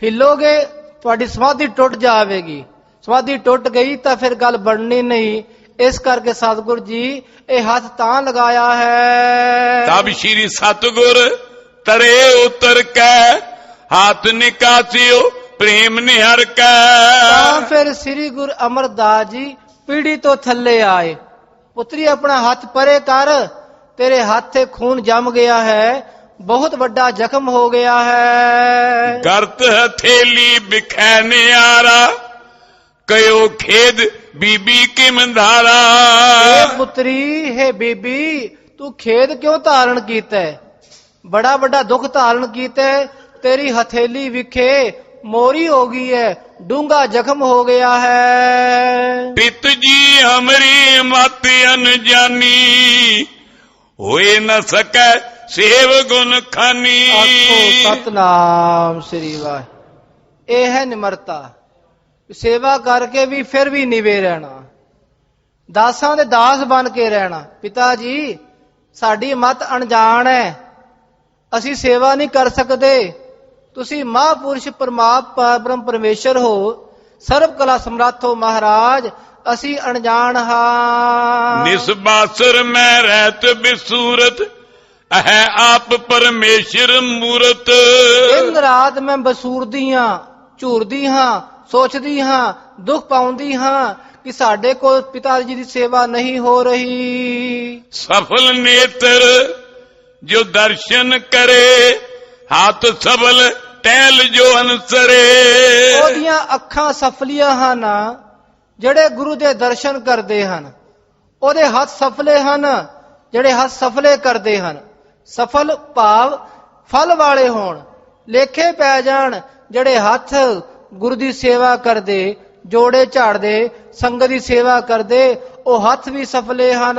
ਹਿੱਲੋਗੇ, ਤੁਹਾਡੀ ਸਮਾਧੀ ਟੁੱਟ ਜਾਵੇਗੀ। ਸਮਾਧੀ ਟੁੱਟ ਗਈ ਤਾਂ ਫਿਰ ਗੱਲ ਬਣਨੀ ਨਹੀਂ। ਇਸ ਕਰਕੇ ਸਤਿਗੁਰ ਜੀ ਇਹ ਹੱਥ ਤਾਂ ਲਗਾਇਆ ਹੈ। ਤਬ ਸ਼੍ਰੀ ਸਤਿਗੁਰ ਤਰੇ ਉਤਰ ਕੈ, ਹੱਥ ਨਿਕਾਸਿਓ ਪ੍ਰੇਮ ਨਿਹਰ ਕੈ। ਤਾਂ ਫਿਰ ਸ੍ਰੀ ਗੁਰੂ ਅਮਰਦਾਸ ਜੀ ਪੀੜੀ ਤੋਂ ਥੱਲੇ ਆਏ। ਪੁੱਤਰੀ ਆਪਣਾ ਹੱਥ ਪਰੇ ਕਰ, ਤੇਰੇ ਹੱਥ ਤੇ ਖੂਨ ਜੰਮ ਗਿਆ ਹੈ, ਬਹੁਤ ਵੱਡਾ ਜ਼ਖਮ ਹੋ ਗਿਆ ਹੈ। ਕਰਤ ਹਥੇਲੀ ਬਿਖੈ ਨਿਆਰਾ, ਕਯੋ ਖੇਦ ਬੀਬੀ ਕਿਮ ਧਾਰਾ। हे ਪੁੱਤਰੀ, हे ਬੀਬੀ ਤੂੰ ਖੇਦ ਕਿਉਂ ਧਾਰਨ ਕੀਤਾ ਹੈ? ਬੜਾ ਵੱਡਾ ਦੁੱਖ ਧਾਰਨ ਕੀਤਾ ਹੈ। ਤੇਰੀ ਹਥੇਲੀ ਵਿਖੇ ਮੋਰੀ ਹੋ ਗਈ ਹੈ, ਡੂੰਘਾ ਜ਼ਖਮ ਹੋ ਗਿਆ ਹੈ। ਪਿਤ ਜੀ ਹਮਰੀ ਮਤ ਅਨਜਾਨੀ, ਹੋਏ ਨ ਸਕੈ ਸੇਵ ਗੁਣ ਖਾਨੀ। ਆਖੋ ਸਤਨਾਮ ਸ੍ਰੀ ਵਾਹਿ। ਇਹ ਹੈ ਨਿਮਰਤਾ। ਸੇਵਾ ਕਰਕੇ ਵੀ ਫਿਰ ਵੀ ਨਿਵੇ ਰਹਿਣਾ, ਦਾਸਾਂ ਦੇ ਦਾਸ ਬਣ ਕੇ ਰਹਿਣਾ। ਪਿਤਾ ਜੀ ਸਾਡੀ ਮਤ ਅਣਜਾਣ ਹੈ, ਅਸੀਂ ਸੇਵਾ ਨਹੀਂ ਕਰ ਸਕਦੇ। ਤੁਸੀਂ ਮਹਾਂਪੁਰਸ਼ ਪਰਮ ਪਰਮੇਸ਼ਰ ਹੋ, ਸਰਬ ਕਲਾ ਸਮਰੱਥ ਹੋ ਮਹਾਰਾਜ, ਅਸੀਂ ਅਣਜਾਣ ਹਾਂ। ਨਿਸਬਾਸਰ ਮੈਂ ਰਹਿਤ ਬਿਸੂਰਤ, ਹੈ ਆਪ ਪਰਮੇਸ਼ਰ ਮੂਰਤ। ਦਿਨ ਰਾਤ ਮੈਂ ਬਸੂਰਦੀ ਹਾਂ, ਝੂਰਦੀ ਹਾਂ, ਸੋਚਦੀ ਹਾਂ, ਦੁੱਖ ਪਾਉਂਦੀ ਹਾਂ ਕਿ ਸਾਡੇ ਕੋਲ ਪਿਤਾ ਜੀ ਦੀ ਸੇਵਾ ਨਹੀਂ ਹੋ ਰਹੀ। ਸਫਲ ਨੇਤਰ ਜੋ ਦਰਸ਼ਨ ਕਰੇ, ਹੱਥ ਸਬਲ ਟਹਿਲ ਜੋ ਅਨਸਰੇ। ਉਹਦੀਆਂ ਅੱਖਾਂ ਸਫਲੀਆਂ ਹਨ ਜਿਹੜੇ ਗੁਰੂ ਦੇ ਦਰਸ਼ਨ ਕਰਦੇ ਹਨ। ਉਹਦੇ ਹੱਥ ਸਫਲੇ ਹਨ ਜਿਹੜੇ ਹੱਥ ਸਫਲੇ ਕਰਦੇ ਹਨ। ਸਫਲ ਭਾਵ ਫਲ ਵਾਲੇ ਹੋਣ, ਲੇਖੇ ਪੈ ਜਾਣ ਜਿਹੜੇ ਹੱਥ ਗੁਰੂ ਦੀ ਸੇਵਾ ਕਰਦੇ, ਜੋੜੇ ਝਾੜਦੇ, ਸੰਗਤ ਦੀ ਸੇਵਾ ਕਰਦੇ, ਉਹ ਹੱਥ ਵੀ ਸਫਲੇ ਹਨ।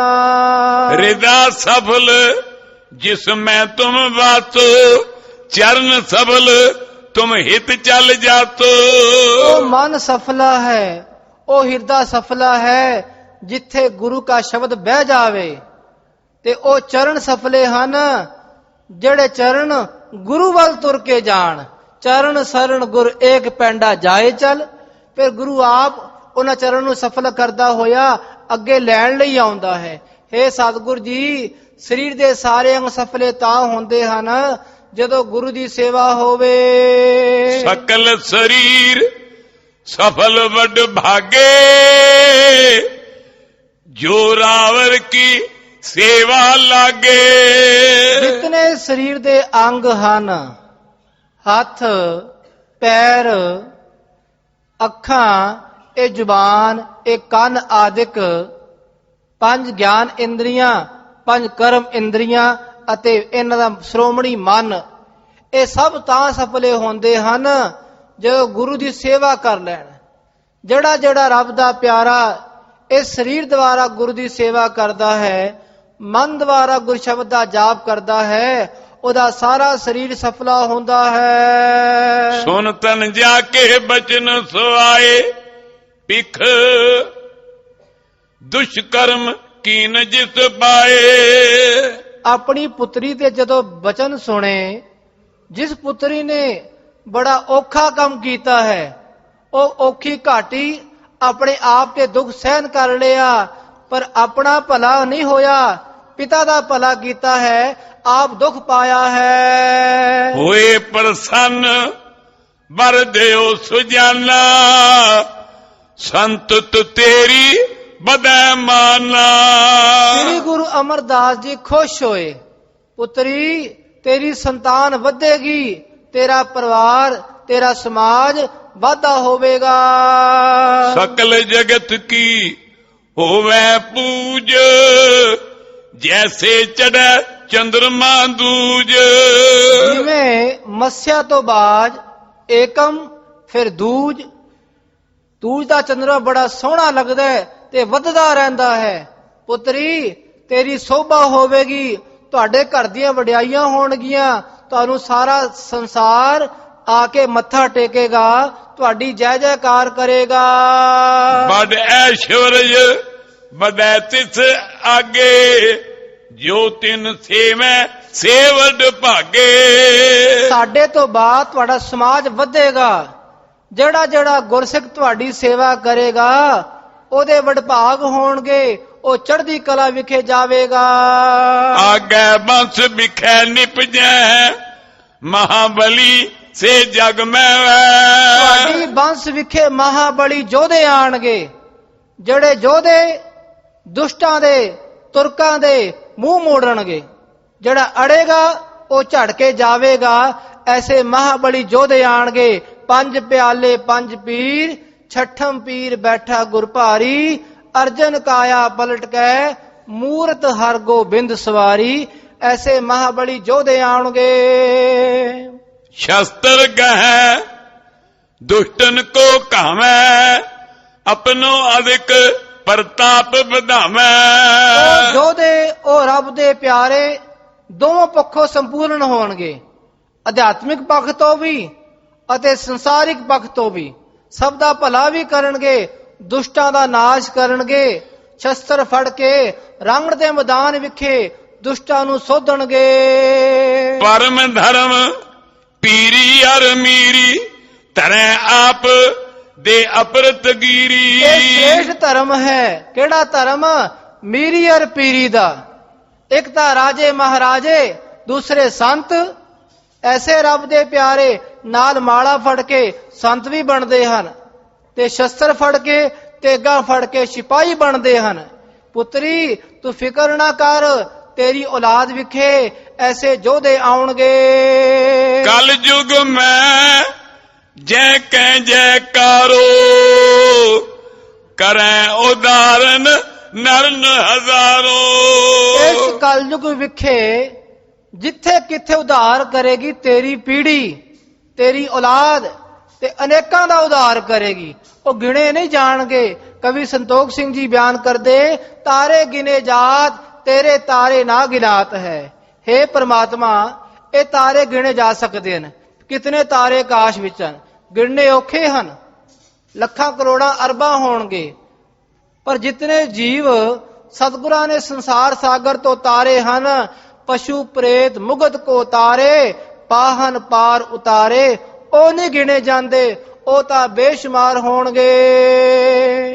ਰਿਦਾ ਸਫਲ ਜਿਸ ਮੈਂ ਤੁਮ ਬਾਤੋ, ਚਰਨ ਸਫਲ ਤੁਮ ਹਿਤ ਚੱਲ ਜਾਤੋ। ਉਹ ਮਨ ਸਫਲਾ ਹੈ, ਉਹ ਹਿਰਦਾ ਸਫਲਾ ਹੈ ਜਿੱਥੇ ਗੁਰੂ ਦਾ ਸ਼ਬਦ ਬਹਿ ਜਾਵੇ। ਤੇ ਉਹ ਚਰਨ ਸਫਲੇ ਹਨ ਜਿਹੜੇ ਚਰਨ ਗੁਰੂ ਵੱਲ ਤੁਰ ਕੇ ਜਾਣ। ਚਰਨ ਸਰਣ ਗੁਰ ਏਕ ਪੈਂਡਾ ਜਾਏ ਚੱਲ। ਫਿਰ ਗੁਰੂ ਆਪ ਉਹਨਾਂ ਚਰਨ ਨੂੰ ਸਫਲ ਕਰਦਾ ਹੋਇਆ ਅੱਗੇ ਲੈਣ ਲਈ ਆਉਂਦਾ ਹੈ। हे ਸਤਿਗੁਰ ਜੀ ਸਰੀਰ ਦੇ ਸਾਰੇ ਅੰਗ ਸਫਲੇ ਤਾਂ ਹੁੰਦੇ ਹਨ ਜਦੋਂ ਗੁਰੂ ਦੀ ਸੇਵਾ ਹੋਵੇ। ਸਕਲ ਸਰੀਰ ਸਫਲ ਵੱਡ ਭਾਗੇ, ਜੋ ਰਾਵਰ ਕੀ ਸੇਵਾ ਲਾਗੇ। ਜਿਤਨੇ ਸਰੀਰ ਦੇ ਅੰਗ ਹਨ, ਹੱਥ, ਪੈਰ, ਅੱਖਾਂ, ਇਹ ਜ਼ੁਬਾਨ, ਇਹ ਕੰਨ ਆਦਿਕ 5 ਗਿਆਨ ਇੰਦਰੀਆਂ, 5 ਕਰਮ ਇੰਦਰੀਆਂ ਅਤੇ ਇਹਨਾਂ ਦਾ ਸ਼੍ਰੋਮਣੀ ਮਨ, ਇਹ ਸਭ ਤਾਂ ਸਫਲੇ ਹੁੰਦੇ ਹਨ ਜਦੋਂ ਗੁਰੂ ਦੀ ਸੇਵਾ ਕਰ ਲੈਣ। ਜਿਹੜਾ ਜਿਹੜਾ ਰੱਬ ਦਾ ਪਿਆਰਾ ਇਸ ਸਰੀਰ ਦੁਆਰਾ ਗੁਰੂ ਦੀ ਸੇਵਾ ਕਰਦਾ ਹੈ, ਮਨ ਦੁਆਰਾ ਗੁਰ ਸ਼ਬਦ ਦਾ ਜਾਪ ਕਰਦਾ ਹੈ, ਉਹਦਾ ਸਾਰਾ ਸਰੀਰ ਸਫਲਾ ਹੁੰਦਾ ਹੈ। ਸੁਨ ਤਨ ਜਾ ਕੇ ਬਚਨ ਸੁਆਏ, ਪਿਖ ਦੁਸ਼ਕਰਮ ਕੀਨ ਜਿਸ ਪਾਏ। ਆਪਣੀ ਪੁੱਤਰੀ ਤੇ ਜਦੋਂ ਬਚਨ ਸੁਣੇ, ਜਿਸ ਪੁੱਤਰੀ ਨੇ ਬੜਾ ਔਖਾ ਕੰਮ ਕੀਤਾ ਹੈ, ਉਹ ਔਖੀ ਘਾਟੀ ਆਪਣੇ ਆਪ ਤੇ ਦੁੱਖ ਸਹਿਨ ਕਰ ਲਿਆ, ਪਰ ਆਪਣਾ ਭਲਾ ਨਹੀਂ ਹੋਇਆ, ਪਿਤਾ ਦਾ ਭਲਾ ਕੀਤਾ ਹੈ, ਆਪ ਦੁੱਖ ਪਾਇਆ ਹੈ। ਹੋਏ ਪ੍ਰਸੰਨ ਬਰ ਦਿਓ ਸੁਜਾਨਾ, ਸੰਤਤ ਤੇਰੀ ਬਦੈ ਮਾਨਾ। ਸ੍ਰੀ ਗੁਰੂ ਅਮਰਦਾਸ ਜੀ ਖੁਸ਼ ਹੋਏ। ਪੁੱਤਰੀ ਤੇਰੀ ਸੰਤਾਨ ਵਧੇਗੀ, ਤੇਰਾ ਪਰਿਵਾਰ, ਤੇਰਾ ਸਮਾਜ ਵਾਧਾ ਹੋਵੇਗਾ। ਸਕਲ ਜਗਤ ਕੀ ਹੋਵੇ ਪੂਜ, ਜੈਸੇ ਚੜ੍ਹੈ ਚੰਦਰਮਾ ਦੂਜ। ਜਿਵੇਂ ਮੱਸਿਆ ਤੋਂ ਬਾਅਦ ਏਕਮ, ਫਿਰ ਦੂਜ। ਦੂਜ ਦਾ ਚੰਦਰਮਾ ਬੜਾ ਸੋਹਣਾ ਲੱਗਦਾ ਹੈ ਤੇ ਵੱਧਦਾ ਰਹਿੰਦਾ ਹੈ। ਪੁੱਤਰੀ ਤੇਰੀ ਸੋਭਾ ਹੋਵੇਗੀ, ਤੁਹਾਡੇ ਘਰ ਦੀਆਂ ਵਡਿਆਈਆਂ ਹੋਣਗੀਆਂ, ਤੁਹਾਨੂੰ ਸਾਰਾ ਸੰਸਾਰ ਆ ਕੇ ਮੱਥਾ ਟੇਕੇਗਾ, ਤੁਹਾਡੀ ਜੈ ਜੈਕਾਰ ਕਰੇਗਾ। ਬੜ ਐਸ਼ਵਰਜ ਬੜੈ ਤਿਸ ਆਗੇ, ਜੋ ਤਿਨ ਸੇਵੈ ਸੇਵਡ ਭਾਗੇ। ਸਾਡੇ ਤੋਂ ਬਾਅਦ ਤੁਹਾਡਾ ਸਮਾਜ ਵਧੇਗਾ। ਜਿਹੜਾ ਜਿਹੜਾ ਗੁਰਸਿੱਖ ਤੁਹਾਡੀ ਸੇਵਾ ਕਰੇਗਾ ਉਹਦੇ ਵਡਭਾਗ ਹੋਣਗੇ, ਉਹ ਚੜ੍ਹਦੀ ਕਲਾ ਵਿਖੇ ਜਾਵੇਗਾ। ਆਗੇ ਬੰਸ ਵਿਖੇ ਨਿਪਜੈ, ਮਹਾਬਲੀ ਸੇ ਜਗ ਮੈਂ ਤੁਹਾਡੀ ਬੰਸ ਵਿਖੇ ਮਹਾਬਲੀ ਯੋਧੇ ਆਣਗੇ, ਜਿਹੜੇ ਯੋਧੇ ਦੁਸ਼ਟਾਂ ਦੇ, ਤੁਰਕਾਂ ਦੇ ਮੂੰਹ ਮੋੜਨਗੇ। ਜਿਹੜਾ ਅੜੇਗਾ ਉਹ ਝੜ ਕੇ ਜਾਵੇਗਾ। ਐਸੇ ਮਹਾਬਲੀ ਯੋਧੇ ਆਣਗੇ। ਪੰਜ ਪਿਆਲੇ ਪੰਜ ਪੀਰ, ਛਠਮ ਪੀਰ ਬੈਠਾ ਗੁਰ ਭਾਰੀ। ਅਰਜਨ ਕਾਇਆ ਪਲਟ ਕੇ, ਮੂਰਤ ਹਰ ਗੋਬਿੰਦ ਸਵਾਰੀ। ਐਸੇ ਮਹਾਬਲੀ ਯੋਧੇ ਆਣਗੇ। शस्त्र गह दुष्टन को कहमै, अपनो अधिक प्रताप ਵਧਾਵੈ। ਉਹ ਯੋਧੇ, ਉਹ ਰੱਬ ਦੇ ਪਿਆਰੇ ਦੋਵਾਂ ਪੱਖੋਂ ਸੰਪੂਰਨ ਹੋਣਗੇ, ਅਧਿਆਤਮਿਕ ਪੱਖ ਤੋਂ ਵੀ ਅਤੇ ਸੰਸਾਰਿਕ ਪੱਖ ਤੋਂ ਵੀ। ਸਭ ਦਾ ਭਲਾ ਵੀ ਕਰਨਗੇ, ਦੁਸ਼ਟਾਂ ਦਾ ਨਾਸ਼ ਕਰਨਗੇ। ਸ਼ਸਤਰ ਫੜ ਕੇ ਰੰਗੜ ਦੇ ਮੈਦਾਨ ਵਿਖੇ ਦੁਸ਼ਟਾਂ ਨੂੰ ਸੋਧਣਗੇ। ਪਰਮ ਧਰਮ ਪੀਰੀ ਅਰ ਮੀਰੀ, ਧਰੈ ਆਪ ਦੇ ਅਪਰਤ ਗੀਰੀ। ਇਹ ਸ੍ਰੇਸ਼ਟ ਧਰਮ ਹੈ। ਕਿਹੜਾ ਧਰਮ? ਮੀਰੀ ਅਰ ਪੀਰੀ ਦਾ। ਇੱਕ ਤਾਂ ਰਾਜੇ ਮਹਾਰਾਜੇ, ਦੂਸਰੇ ਸੰਤ। ਐਸੇ ਰੱਬ ਦੇ ਪਿਆਰੇ ਨਾਲ ਮਾਲਾ ਫੜ ਕੇ ਸੰਤ ਵੀ ਬਣਦੇ ਹਨ, ਤੇ ਸ਼ਸਤਰ ਫੜ ਕੇ, ਤੇਗਾ ਫੜ ਕੇ ਸਿਪਾਹੀ ਬਣਦੇ ਹਨ। ਪੁੱਤਰੀ ਤੂੰ ਫਿਕਰ ਨਾ ਕਰ, ਤੇਰੀ ਔਲਾਦ ਵਿਖੇ ਐਸੇ ਯੋਧੇ ਆਉਣਗੇ। ਕਲ ਯੁਗ ਮੈਂ ਜੈ ਕਹਿ ਜੈਕਾਰੋ, ਕਰੈ ਉਦਾਰਨ ਨਰਨ ਹਜ਼ਾਰੋ। ਇਸ ਕਲਯੁਗ ਵਿਖੇ ਜਿੱਥੇ ਕਿੱਥੇ ਉਧਾਰ ਕਰੇਗੀ ਤੇਰੀ ਪੀੜ੍ਹੀ, ਤੇਰੀ ਔਲਾਦ, ਤੇ ਅਨੇਕਾਂ ਦਾ ਉਧਾਰ ਕਰੇਗੀ। ਉਹ ਗਿਣੇ ਨਹੀਂ ਜਾਣਗੇ। ਕਵੀ ਸੰਤੋਖ ਸਿੰਘ ਜੀ ਬਿਆਨ ਕਰਦੇ, ਤਾਰੇ ਗਿਨੇ ਜਾਤ, ਤੇਰੇ ਤਾਰੇ ਨਾ ਗਿਨਾਤ ਹੈ। हे ਪ੍ਰਮਾਤਮਾ, ਇਹ ਤਾਰੇ ਗਿਣੇ ਜਾ ਸਕਦੇ ਹਨ। ਕਿਤਨੇ ਤਾਰੇ ਆਕਾਸ਼ ਵਿੱਚ ਹਨ, ਗਿਣਨੇ ਔਖੇ ਹਨ। ਲੱਖਾਂ ਕਰੋੜਾਂ ਅਰਬਾਂ ਹੋਣਗੇ। ਪਰ ਜਿਤਨੇ ਜੀਵ ਸਤਿਗੁਰਾਂ ਨੇ ਸੰਸਾਰ ਸਾਗਰ ਤੋਂ ਤਾਰੇ ਹਨ, ਪਸ਼ੂ ਪ੍ਰੇਤ ਮੁਗਧ ਕੋ ਤਾਰੇ, ਪਾਹਨ ਪਾਰ ਉਤਾਰੇ, ਉਹ ਨਹੀਂ ਗਿਣੇ ਜਾਂਦੇ। ਉਹ ਤਾਂ ਬੇਸ਼ੁਮਾਰ ਹੋਣਗੇ।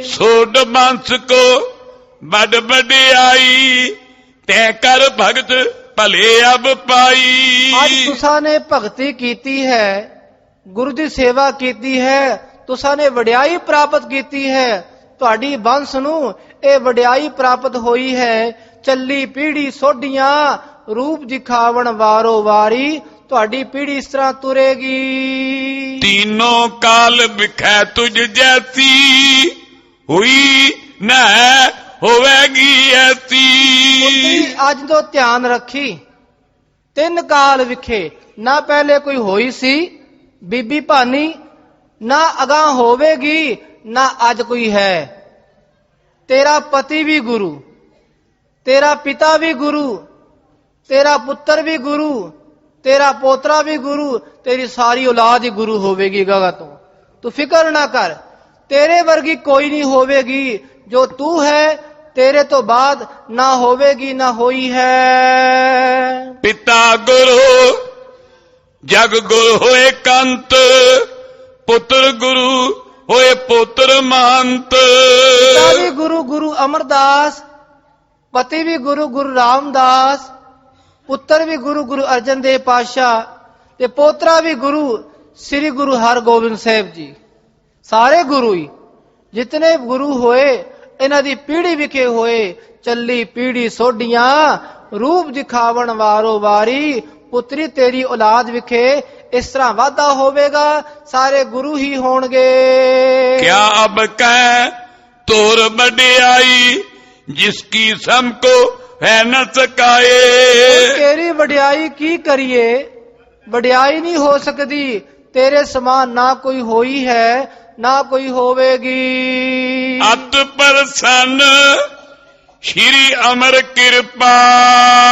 ਸੋਡ ਬੰਸ ਕੋ ਬੜ ਵਡਿਆਈ, ਤੈ ਕਰ ਭਗਤ ਭਲੇ ਅਬ ਪਾਈ। ਅੱਜ ਤੁਸਾਂ ਨੇ ਭਗਤੀ ਕੀਤੀ ਹੈ, ਗੁਰੂ ਦੀ ਸੇਵਾ ਕੀਤੀ ਹੈ, ਤੁਸਾਂ ਨੇ ਵਡਿਆਈ ਪ੍ਰਾਪਤ ਕੀਤੀ ਹੈ। ਤੁਹਾਡੀ ਬੰਸ ਨੂੰ ਇਹ ਵਡਿਆਈ ਪ੍ਰਾਪਤ ਹੋਈ ਹੈ। ਚੱਲੀ ਪੀੜੀ ਸੋਢੀਆਂ, ਰੂਪ ਦਿਖਾਵਣ ਵਾਰੋ ਵਾਰੀ। ਤੁਹਾਡੀ ਪੀੜੀ ਇਸ ਤਰ੍ਹਾਂ ਤੁਰੇਗੀ। ਤੀਨੋਂ ਕਾਲ ਵਿਖੈ ਤੁਝ ਜੈਸੀ, ਹੋਈ ਨਾ ਹੋਵੇਗੀ ਐਸੀ। ਪੁੱਤਰੀ ਅੱਜ ਤੋਂ ਧਿਆਨ ਰੱਖੀ। ਤਿੰਨ ਕਾਲ ਵਿਖੇ, ਨਾ ਪਹਿਲੇ ਕੋਈ ਹੋਈ ਸੀ ਬੀਬੀ ਭਾਨੀ, ਨਾ ਅਗਾਂਹ ਹੋਵੇਗੀ, ਨਾ ਅੱਜ ਕੋਈ ਹੈ। ਤੇਰਾ ਪਤੀ ਵੀ ਗੁਰੂ, ਤੇਰਾ ਪਿਤਾ ਵੀ ਗੁਰੂ, ਤੇਰਾ ਪੁੱਤਰ ਵੀ ਗੁਰੂ, ਤੇਰਾ ਪੋਤਰਾ ਵੀ ਗੁਰੂ, ਤੇਰੀ ਸਾਰੀ ਔਲਾਦ ਹੀ ਗੁਰੂ ਹੋਵੇਗੀ ਗਾਗਾ ਤੋਂ। ਤੂੰ ਫਿਕਰ ਨਾ ਕਰ, ਤੇਰੇ ਵਰਗੀ ਕੋਈ ਨਹੀਂ ਹੋਵੇਗੀ। ਜੋ ਤੂੰ ਹੈ ਤੇਰੇ ਤੋਂ ਬਾਅਦ ਨਾ ਹੋਵੇਗੀ, ਨਾ ਹੋਈ ਹੈ। ਪਿਤਾ ਗੁਰੂ ਜਗ ਗੁਰੂ ਹੋਏ ਕੰਤ, ਪੁੱਤਰ ਗੁਰੂ ਹੋਏ ਪੁੱਤਰ ਮੰਤ। ਪਿਤਾ ਵੀ ਗੁਰੂ, ਗੁਰੂ ਅਮਰਦਾਸ, ਪਤੀ ਵੀ ਗੁਰੂ, ਗੁਰੂ ਰਾਮਦਾਸ, ਪੁੱਤਰ ਵੀ ਗੁਰੂ, ਗੁਰੂ ਅਰਜਨ ਦੇਵ ਪਾਤਸ਼ਾਹ, ਤੇ ਪੋਤਰਾ ਵੀ ਗੁਰੂ, ਸ੍ਰੀ ਗੁਰੂ ਹਰਗੋਬਿੰਦ ਸਾਹਿਬ ਜੀ। ਸਾਰੇ ਗੁਰੂ ਹੀ ਜਿਤਨੇ ਗੁਰੂ ਹੋਏ, ਇਹਨਾਂ ਦੀ ਪੀੜ੍ਹੀ ਵਿਖੇ ਹੋਏ। ਚੱਲੀ ਪੀੜ੍ਹੀ ਸੋਢੀਆਂ, ਰੂਪ ਦਿਖਾਵਣ ਵਾਰੋ ਵਾਰੀ, ਪੁੱਤਰੀ ਤੇਰੀ ਔਲਾਦ ਵਿਖੇ ਇਸ ਤਰ੍ਹਾਂ ਵਾਧਾ ਹੋਵੇਗਾ, ਸਾਰੇ ਗੁਰੂ ਹੀ ਹੋਣਗੇ। क्या अब कह तोर बड़ियाई, जिसकी सबको है न सकाए। ਤੇਰੀ ਵਡਿਆਈ ਕੀ ਕਰੀਏ, ਵਡਿਆਈ ਨਹੀਂ ਹੋ ਸਕਦੀ, ਤੇਰੇ ਸਮਾਨ ਨਾ ਕੋਈ ਹੋਈ ਹੈ ਨਾ ਕੋਈ ਹੋਵੇਗੀ। अत प्रसन्न श्री अमर कृपाल,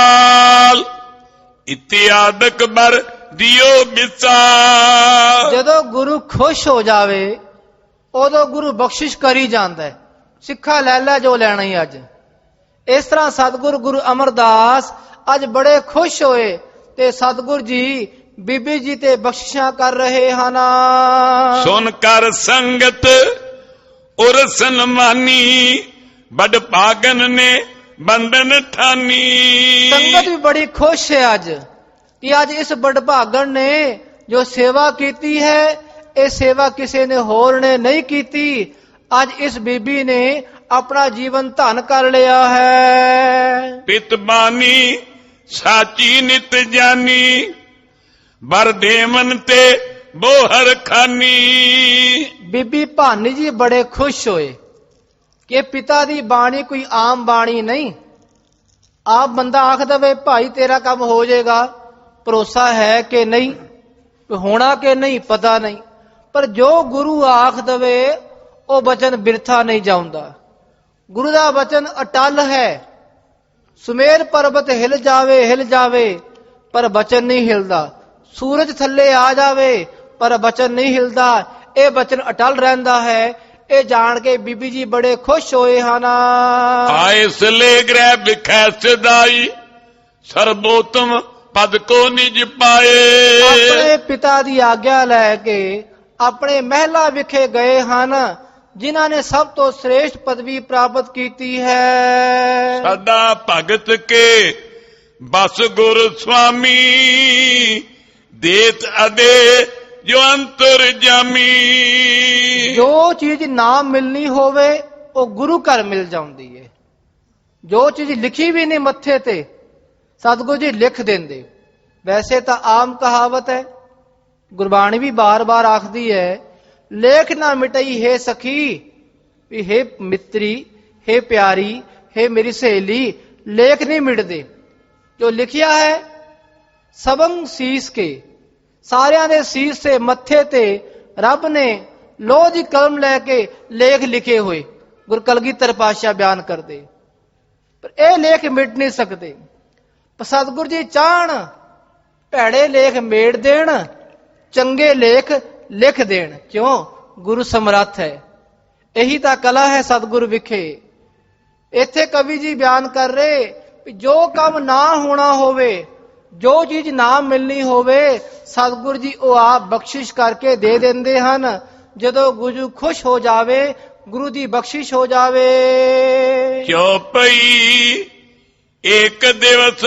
इत्यादक बर दियो विसाल। ਜਦੋਂ ਗੁਰੂ ਖੁਸ਼ ਹੋ ਜਾਵੇ ਉਦੋਂ ਗੁਰੂ ਬਖਸ਼ਿਸ਼ ਕਰੀ ਜਾਂਦਾ ਹੈ। ਸਿੱਖਾ ਲੈ ਲੈ ਜੋ ਲੈਣਾ ਹੀ ਅੱਜ। ਇਸ ਤਰ੍ਹਾਂ ਸਤਿਗੁਰੂ ਗੁਰੂ ਅਮਰਦਾਸ ਅੱਜ ਬੜੇ ਖੁਸ਼ ਹੋਏ ਤੇ ਸਤਿਗੁਰ ਜੀ ਬੀਬੀ ਜੀ ਤੇ ਬਖਸ਼ਿਸ਼ਾਂ ਕਰ ਰਹੇ ਹਨ। सुन कर संगत और सन्मानी, बड़ भागन ने बंधन ठानी। ਸੰਗਤ ਵੀ ਬੜੀ ਖੁਸ਼ ਹੈ ਅੱਜ ਕਿ ਅੱਜ ਇਸ ਬੜਭਾਗਣ ਨੇ ਜੋ ਸੇਵਾ ਕੀਤੀ ਹੈ, ਇਹ ਸੇਵਾ ਕਿਸੇ ਨੇ ਹੋਰ ਨੇ ਨਹੀਂ ਕੀਤੀ। ਅੱਜ ਇਸ ਬੀਬੀ ਨੇ ਆਪਣਾ ਜੀਵਨ ਧਨ ਕਰ ਲਿਆ ਹੈ। पित बानी साची नित जानी, बर देवन ते बोहर खानी। ਬੀਬੀ ਭਾਨੀ ਜੀ ਬੜੇ ਖੁਸ਼ ਹੋਏ ਕਿ ਪਿਤਾ ਦੀ ਬਾਣੀ ਕੋਈ ਆਮ ਬਾਣੀ ਨਹੀਂ। ਆਪ ਬੰਦਾ ਆਖ ਦਵੇ ਭਾਈ ਤੇਰਾ ਕੰਮ ਹੋ ਜਾਏਗਾ, ਭਰੋਸਾ ਹੈ ਕਿ ਨਹੀਂ, ਹੋਣਾ ਕਿ ਨਹੀਂ ਪਤਾ ਨਹੀਂ, ਪਰ ਜੋ ਗੁਰੂ ਆਖ ਦਵੇ ਉਹ ਬਚਨ ਬਿਰਥਾ ਨਹੀਂ ਜਾਉਂਦਾ। ਗੁਰੂ ਦਾ ਬਚਨ ਅਟਲ ਹੈ। ਸੁਮੇਰ ਪਰਬਤ ਹਿਲ ਜਾਵੇ ਪਰ ਬਚਨ ਨਹੀਂ ਹਿਲਦਾ। ਸੂਰਜ ਥੱਲੇ ਆ ਜਾਵੇ ਪਰ ਬਚਨ ਨਹੀਂ ਹਿਲਦਾ। ਇਹ ਬਚਨ ਅਟਲ ਰਹਿੰਦਾ ਹੈ। ਇਹ ਜਾਣ ਕੇ ਬੀਬੀ ਜੀ ਬੜੇ ਖੁਸ਼ ਹੋਏ ਹਨ। आए सले ग्रह बिखै सदाई, सर्वोत्तम पद को निज पाए। ਆਪਣੇ ਪਿਤਾ ਦੀ ਆਗਿਆ ਲੈ ਕੇ ਆਪਣੇ ਮਹਿਲਾ ਵਿਖੇ ਗਏ ਹਨ, ਜਿਨ੍ਹਾਂ ਨੇ ਸਭ ਤੋਂ ਸ੍ਰੇਸ਼ਟ ਪਦਵੀ ਪ੍ਰਾਪਤ ਕੀਤੀ ਹੈ। सदा भगत के बस गुर स्वामी, देत अदे जो अंतर जामी। ਜੋ ਚੀਜ਼ ਨਾ ਮਿਲਣੀ ਹੋਵੇ ਉਹ ਗੁਰੂ ਘਰ ਮਿਲ ਜਾਂਦੀ ਹੈ। ਜੋ ਚੀਜ਼ ਲਿਖੀ ਵੀ ਨਹੀਂ ਮੱਥੇ ਤੇ ਸਤਿਗੁਰੂ ਜੀ ਲਿਖ ਦਿੰਦੇ। ਵੈਸੇ ਤਾਂ ਆਮ ਕਹਾਵਤ ਹੈ, ਗੁਰਬਾਣੀ ਵੀ ਬਾਰ-ਬਾਰ ਆਖਦੀ ਹੈ, ਲੇਖ ਨਾ ਮਿਟਈ ਹੈ ਸਖੀ, ਵੀ ਹੈ ਮਿੱਤਰੀ, ਹੈ ਪਿਆਰੀ, ਹੈ ਮੇਰੀ ਸਹੇਲੀ, ਲੇਖ ਨਹੀਂ ਮਿਟਦੇ। ਜੋ ਲਿਖਿਆ ਹੈ ਸਭੰ ਸੀਸ ਕੇ, ਸਾਰਿਆਂ ਦੇ ਸੀਸ ਤੇ ਮੱਥੇ ਤੇ ਰੱਬ ਨੇ ਲੋਹ ਦੀ ਕਲਮ ਲੈ ਕੇ ਲੇਖ ਲਿਖੇ ਹੋਏ ਗੁਰ ਕਲਗੀਧਰ ਪਾਤਸ਼ਾਹ ਬਿਆਨ ਕਰਦੇ। ਪਰ ਇਹ ਲੇਖ ਮਿਟ ਨਹੀਂ ਸਕਦੇ। ਪਰ ਸਤਿਗੁਰੂ ਜੀ ਚਾਹਣ ਭੈੜੇ ਲੇਖ ਮੇੜ ਦੇਣ, ਚੰਗੇ ਲੇਖ ਲਿਖ ਦੇਣ। ਕਿਉਂ? ਗੁਰੂ ਸਮਰੱਥ ਹੈ। ਇਹੀ ਤਾਂ ਕਲਾ ਹੈ ਸਤਿਗੁਰੂ ਵਿਖੇ। ਇੱਥੇ ਕਵੀ ਜੀ ਬਿਆਨ ਕਰ ਰਹੇ ਕਿ ਜੋ ਕੰਮ ਨਾ ਹੋਣਾ ਹੋਵੇ, ਜੋ ਚੀਜ਼ ਨਾ ਮਿਲਣੀ ਹੋਵੇ, ਸਤਿਗੁਰੂ ਜੀ ਉਹ ਆਪ ਬਖਸ਼ਿਸ਼ ਕਰਕੇ ਦੇ ਦਿੰਦੇ ਹਨ। ਜਦੋਂ ਗੁਰੂ ਖੁਸ਼ ਹੋ ਜਾਵੇ, ਗੁਰੂ ਦੀ ਬਖਸ਼ਿਸ਼ ਹੋ ਜਾਵੇ। चौपई एक दिवस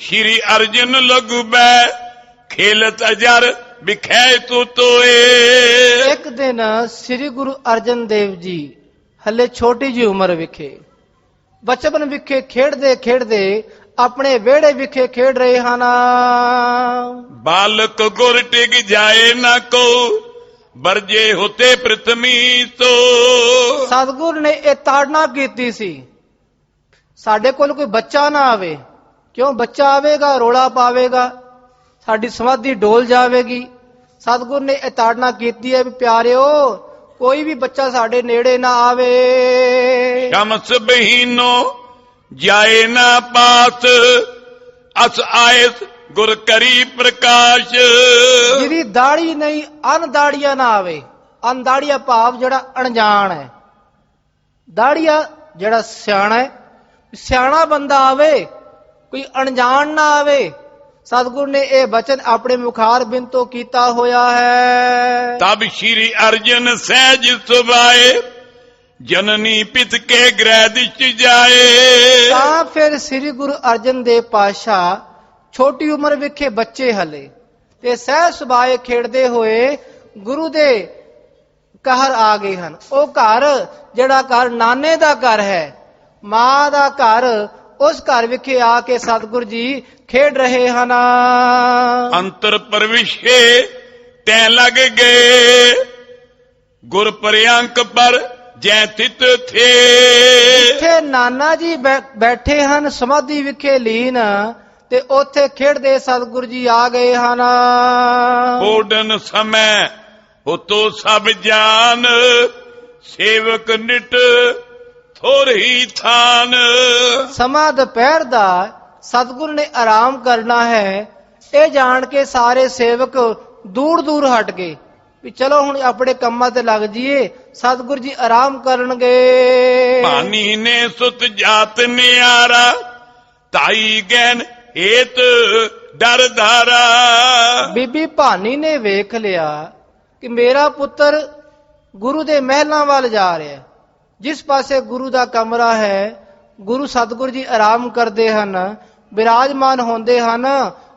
श्री अर्जुन लघु बै, खेलत अजर बिखै तू तोए। ਇੱਕ ਦਿਨ ਸ੍ਰੀ ਗੁਰੂ ਅਰਜਨ ਦੇਵ ਜੀ ਹਲੇ ਛੋਟੀ ਜੀ ਉਮਰ ਵਿਖੇ, ਬਚਪਨ ਵਿਖੇ ਖੇਡਦੇ ਆਪਣੇ ਵਿਹੜੇ ਵਿਖੇ ਖੇਡ ਰਹੇ ਹਨ। बालक गुर टिक जाए ना को, बरजे होते प्रथमी तो। ਸਤਿਗੁਰ ਨੇ ਇਹ ਤਾੜਨਾ ਕੀਤੀ ਸੀ, ਸਾਡੇ ਕੋਲ ਕੋਈ ਬੱਚਾ ਨਾ ਆਵੇ। ਕਿਉਂ? ਬੱਚਾ ਆਵੇਗਾ ਰੋਲਾ ਪਾਵੇਗਾ, ਸਾਡੀ ਸਮਾਧੀ ਡੋਲ ਜਾਵੇਗੀ। ਸਤਿਗੁਰ ਨੇ ਇਹ ਤਾੜਨਾ ਕੀਤੀ ਹੈ ਵੀ ਪਿਆਰਿਓ, ਕੋਈ ਵੀ ਬੱਚਾ ਸਾਡੇ ਨੇੜੇ ਨਾ ਆਵੇ। शमस बहीनो जाए ना पास, अस आयस गुर करी प्रकाश। ਜਿਹਦੀ ਦਾੜੀ ਨਹੀਂ ਅਨਦਾੜੀਆ ਨਾ ਆਵੇ। ਅਨਦਾੜੀਆ ਭਾਵ ਜਿਹੜਾ ਅਣਜਾਣ ਹੈ, ਦਾੜੀਆ ਜਿਹੜਾ ਸਿਆਣਾ ਹੈ। ਸਿਆਣਾ ਬੰਦਾ ਆਵੇ, ਕੋਈ ਅਣਜਾਣ ਨਾ ਆਵੇ। ਸਤਿਗੁਰ ਨੇ ਇਹ ਬਚਨ ਆਪਣੇ ਮੁਖਾਰ ਬਿੰਦ ਤੋਂ ਕੀਤਾ ਹੋਇਆ ਹੈ। तब श्री अर्जुन सहज सुभाए, जननी पित के गृह दिश जाए। ਤਾਂ ਫਿਰ ਸ੍ਰੀ ਗੁਰੂ ਅਰਜਨ ਦੇਵ ਪਾਤਸ਼ਾਹ ਛੋਟੀ ਉਮਰ ਵਿਖੇ ਬੱਚੇ ਹਲੇ ਤੇ ਸਹਿ ਸੁਭਾਏ ਖੇਡਦੇ ਹੋਏ ਗੁਰੂ ਦੇ ਘਰ ਆ ਗਏ ਹਨ। ਉਹ ਘਰ ਜਿਹੜਾ ਘਰ ਨਾਨੇ ਦਾ ਘਰ ਹੈ, ਮਾਂ ਦਾ ਘਰ, ਉਸ ਘਰ ਵਿਖੇ ਆ ਕੇ ਸਤਿਗੁਰ ਜੀ ਖੇਡ ਰਹੇ ਹਨ। ਅੰਤਰ ਪ੍ਰਵਿਸ਼ੇ ਤੈ ਲਗ ਗਏ, ਗੁਰ ਪ੍ਰਿਅੰਕ ਪਰ ਜੈ ਤਿਤ ਥੇ। ਇੱਥੇ ਨਾਨਾ ਜੀ ਬੈਠੇ ਹਨ ਸਮਾਧੀ ਵਿਖੇ ਲੀਨ, ਤੇ ਉੱਥੇ ਖੇਡਦੇ ਸਤਿਗੁਰ ਜੀ ਆ ਗਏ ਹਨ। ਓਡਨ ਸਮੈ ਉਤੋ ਸਭ ਜਾਨ, ਸੇਵਕ ਨਿਟ ਥੋਰਹੀ ਥਾਨ। ਸਮਾਂ ਦੁਪਹਿਰ ਦਾ ਸਤਿਗੁਰ ਨੇ ਆਰਾਮ ਕਰਨਾ ਹੈ, ਇਹ ਜਾਣ ਕੇ ਸਾਰੇ ਸੇਵਕ ਦੂਰ ਦੂਰ ਹਟ ਗਏ ਵੀ ਚਲੋ ਹੁਣ ਆਪਣੇ ਕੰਮਾਂ ਤੇ ਲੱਗ ਜਾਈਏ, ਸਤਿਗੁਰ ਜੀ ਆਰਾਮ ਕਰਨਗੇ। ਭਾਨੀ ਨੇ ਸੁਤ ਜਾਤ ਨਿਆਰਾ, ਤਾਈ ਗੈਨ ਏਤ ਡਰ ਧਾਰਾ। ਬੀਬੀ ਭਾਨੀ ਨੇ ਵੇਖ ਲਿਆ ਕਿ ਮੇਰਾ ਪੁੱਤਰ ਗੁਰੂ ਦੇ ਮਹਿਲਾਂ ਵੱਲ ਜਾ ਰਿਹਾ, ਜਿਸ ਪਾਸੇ ਗੁਰੂ ਦਾ ਕਮਰਾ ਹੈ, ਗੁਰੂ ਸਤਿਗੁਰ ਜੀ ਆਰਾਮ ਕਰਦੇ ਹਨ, ਬਿਰਾਜਮਾਨ ਹੁੰਦੇ ਹਨ,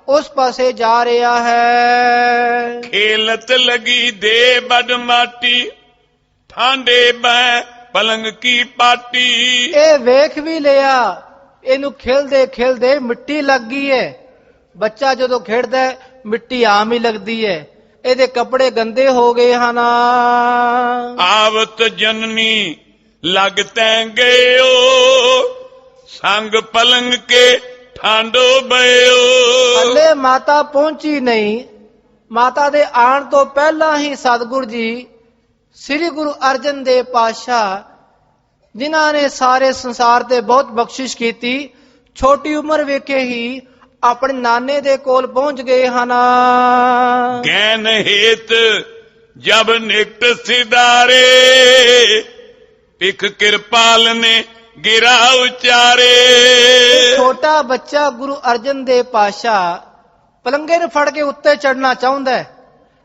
ਉਸ ਪਾਸੇ ਜਾ ਰਿਹਾ ਹੈ। ਖੇਲਤ ਲਗੀ ਦੇ ਬਡ ਮਾਟੀ, ਠਾਂਡੇ ਬੈ ਪਲੰਗ ਕੀ ਪਾਟੀ। ਇਹ ਵੇਖ ਵੀ ਲਿਆ, ਇਹਨੂੰ ਖੇਲਦੇ ਖੇਲਦੇ ਮਿੱਟੀ ਲੱਗ ਗਈ ਹੈ। ਬੱਚਾ ਜਦੋਂ ਖੇਡਦਾ ਹੈ, ਮਿੱਟੀ ਆਮ ਹੀ ਲੱਗਦੀ ਹੈ, ਇਹਦੇ ਕੱਪੜੇ ਗੰਦੇ ਹੋ ਗਏ ਹਨ। ਆਵਤ ਜਨਨੀ ਲਗ ਤੈ ਗਇਓ, ਸੰਗ ਪਲੰਗ ਕੇ ਠਾਂਡੋ ਬਇਓ। ਹਲੇ ਮਾਤਾ ਪਹੁੰਚੀ ਨਹੀਂ, ਮਾਤਾ ਦੇ ਆਉਣ ਤੋਂ ਪਹਿਲਾਂ ਹੀ ਸਤਿਗੁਰ ਜੀ ਸ੍ਰੀ ਗੁਰੂ ਅਰਜਨ ਦੇਵ ਪਾਤਸ਼ਾਹ, ਜਿਨ੍ਹਾਂ ਨੇ ਸਾਰੇ ਸੰਸਾਰ ਤੇ ਬਹੁਤ ਬਖਸ਼ਿਸ਼ ਕੀਤੀ, ਛੋਟੀ ਉਮਰ ਵਿਖੇ ਹੀ ਆਪਣੇ ਨਾਨੇ ਦੇ ਕੋਲ ਪਹੁੰਚ ਗਏ ਹਨ। ਗੈਨ ਹੇਤ ਜਬ ਨਿਕਟ ਸਿਦਾਰੇ, ਪਿਖ ਕਿਰਪਾਲ ਨੇ ਗਿਰਾ ਉਚਾਰੇ। ਛੋਟਾ ਬੱਚਾ ਗੁਰੂ ਅਰਜਨ ਦੇਵ ਪਾਤਸ਼ਾਹ ਪਲੰਗੇ ਨੂੰ ਫੜ ਕੇ ਉੱਤੇ ਚੜਨਾ ਚਾਹੁੰਦਾ ਹੈ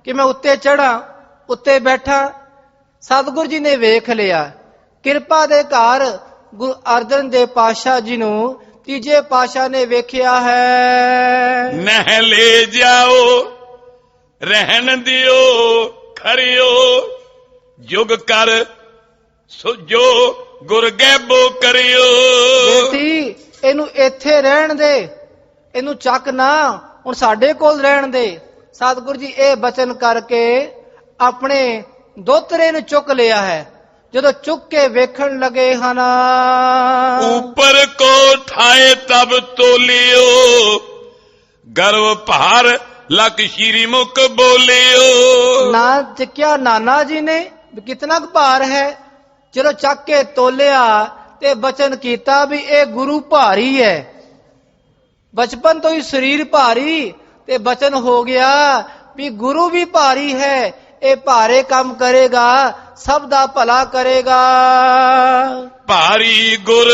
ਕਿ ਮੈਂ ਉੱਤੇ ਚੜਾਂ, ਉੱਤੇ ਬੈਠਾਂ। ਸਤਿਗੁਰ ਜੀ ਨੇ ਵੇਖ ਲਿਆ, ਕਿਰਪਾ ਦੇ ਘਰ ਗੁਰੂ ਅਰਜਨ ਦੇਵ ਪਾਤਸ਼ਾਹ ਜੀ ਨੂੰ ਤੀਜੇ ਪਾਤਸ਼ਾਹ ਨੇ ਵੇਖਿਆ ਹੈ। ਨਹਿ ਲੈ ਜਾਓ ਰਹਿਣ ਦਿਓ ਖਰਿਓ, ਜੁਗ ਕਰ ਜੋ ਗੁਰ ਗੈਬੋ ਕਰਿਓ। ਬੇਟੀ ਇਹਨੂੰ ਇੱਥੇ ਰਹਿਣ ਦੇ, ਇਹਨੂੰ ਚੱਕ ਨਾ, ਹੁਣ ਸਾਡੇ ਕੋਲ ਰਹਿਣ ਦੇ। ਸਤਿਗੁਰ ਜੀ ਇਹ ਬਚਨ ਕਰਕੇ ਆਪਣੇ ਦੋਤਰੇ ਨੂੰ ਚੁੱਕ ਲਿਆ ਹੈ। ਜਦੋਂ ਚੁੱਕ ਕੇ ਵੇਖਣ ਲਗੇ ਹਨ, ਉੱਪਰ ਕੋ ਠਾਏ ਤਬ ਤੋਲਿਓ, ਗਰਵ ਭਾਰ ਲਕ ਸ਼੍ਰੀ ਮੁਖ ਬੋਲਿਓ। ਨਾ ਚੱਕਿਆ ਨਾਨਾ ਜੀ ਨੇ ਵੀ ਕਿਤਨਾ ਕੁ ਭਾਰ ਹੈ, ਜਦੋਂ ਚੱਕ ਕੇ ਤੋਲਿਆ ਤੇ ਬਚਨ ਕੀਤਾ ਵੀ ਇਹ ਗੁਰੂ ਭਾਰੀ ਹੈ। ਬਚਪਨ ਤੋਂ ਹੀ ਸਰੀਰ ਭਾਰੀ, ਤੇ ਬਚਨ ਹੋ ਗਿਆ ਵੀ ਗੁਰੂ ਵੀ ਭਾਰੀ ਹੈ, ਇਹ ਭਾਰੇ ਕੰਮ ਕਰੇਗਾ, ਸਭ ਦਾ ਭਲਾ ਕਰੇਗਾ। ਭਾਰੀ ਗੁਰ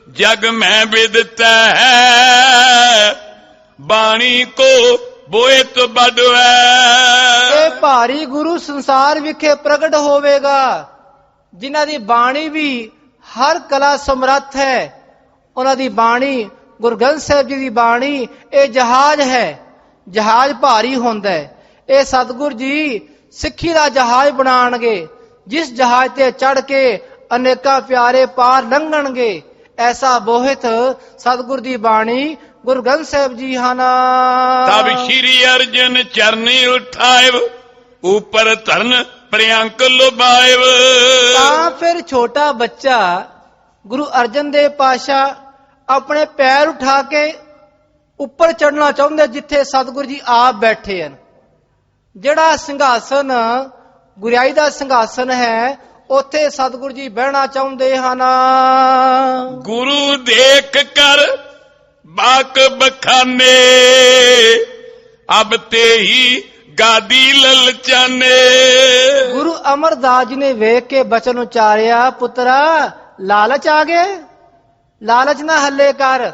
ਜਗ ਮੈਂ ਵਿਦਤਾ ਹੈ, ਬਾਣੀ ਕੋ ਬੋਇਤ ਬਡਵੈ। ਇਹ ਭਾਰੀ ਗੁਰੂ ਸੰਸਾਰ ਵਿਖੇ ਪ੍ਰਗਟ ਹੋਵੇਗਾ, ਜਿਨ੍ਹਾਂ ਦੀ ਬਾਣੀ ਵੀ ਹਰ ਕਲਾ ਸਮਰੱਥ ਹੈ। ਉਹਨਾਂ ਦੀ ਬਾਣੀ, ਗੁਰੂ ਗ੍ਰੰਥ ਸਾਹਿਬ ਜੀ ਦੀ ਬਾਣੀ, ਇਹ ਜਹਾਜ਼ ਹੈ, ਜਹਾਜ਼ ਭਾਰੀ ਹੁੰਦਾ ਹੈ। ਇਹ ਸਤਿਗੁਰ ਜੀ ਸਿੱਖੀ ਦਾ ਜਹਾਜ਼ ਬਣਾਉਣਗੇ, ਜਿਸ ਜਹਾਜ਼ ਤੇ ਚੜ ਕੇ ਅਨੇਕਾਂ ਪਿਆਰੇ ਪਾਰ ਲੰਘਣਗੇ। ਐਸਾ ਬੋਹਿਤ ਸਤਿਗੁਰ ਦੀ ਬਾਣੀ ਗੁਰੂ ਗ੍ਰੰਥ ਸਾਹਿਬ ਜੀ ਹਨ। ਤਬ ਸ਼੍ਰੀ ਅਰਜਨ ਚਰਨੀ ਉਠਾਇਬ, ਉਪਰ ਧਰਨ ਪ੍ਰਿਅੰਕ ਲੁਭਾਇਬ। ਤਾਂ ਫਿਰ ਛੋਟਾ ਬੱਚਾ ਗੁਰੂ ਅਰਜਨ ਦੇਵ ਪਾਤਸ਼ਾਹ ਆਪਣੇ ਪੈਰ ਉਠਾ ਕੇ ਉੱਪਰ ਚੜਨਾ ਚਾਹੁੰਦੇ, ਜਿੱਥੇ ਸਤਿਗੁਰ ਜੀ ਆਪ ਬੈਠੇ ਹਨ। ਜਿਹੜਾ ਸਿੰਘਾਸਨ ਗੁਰਿਆਈ ਦਾ ਸਿੰਘਾਸਨ ਹੈ, ਉੱਥੇ ਸਤਿਗੁਰ ਜੀ ਬਹਿਣਾ ਚਾਹੁੰਦੇ ਹਨ। ਗੁਰੂ ਦੇਖ ਕਰ ਬਾਕ ਬਖਾਨੇ, ਅਬ ਤੇ ਹੀ ਗਾਦੀ ਲਲਚਾਨੇ। ਗੁਰੂ ਅਮਰਦਾਸ ਜੀ ਨੇ ਵੇਖ ਕੇ ਬਚਨ ਉਚਾਰਿਆ, ਪੁੱਤਰਾ ਲਾਲਚ ਆ ਗਿਆ, ਲਾਲਚ ਨਾ ਹੱਲੇ ਕਰ,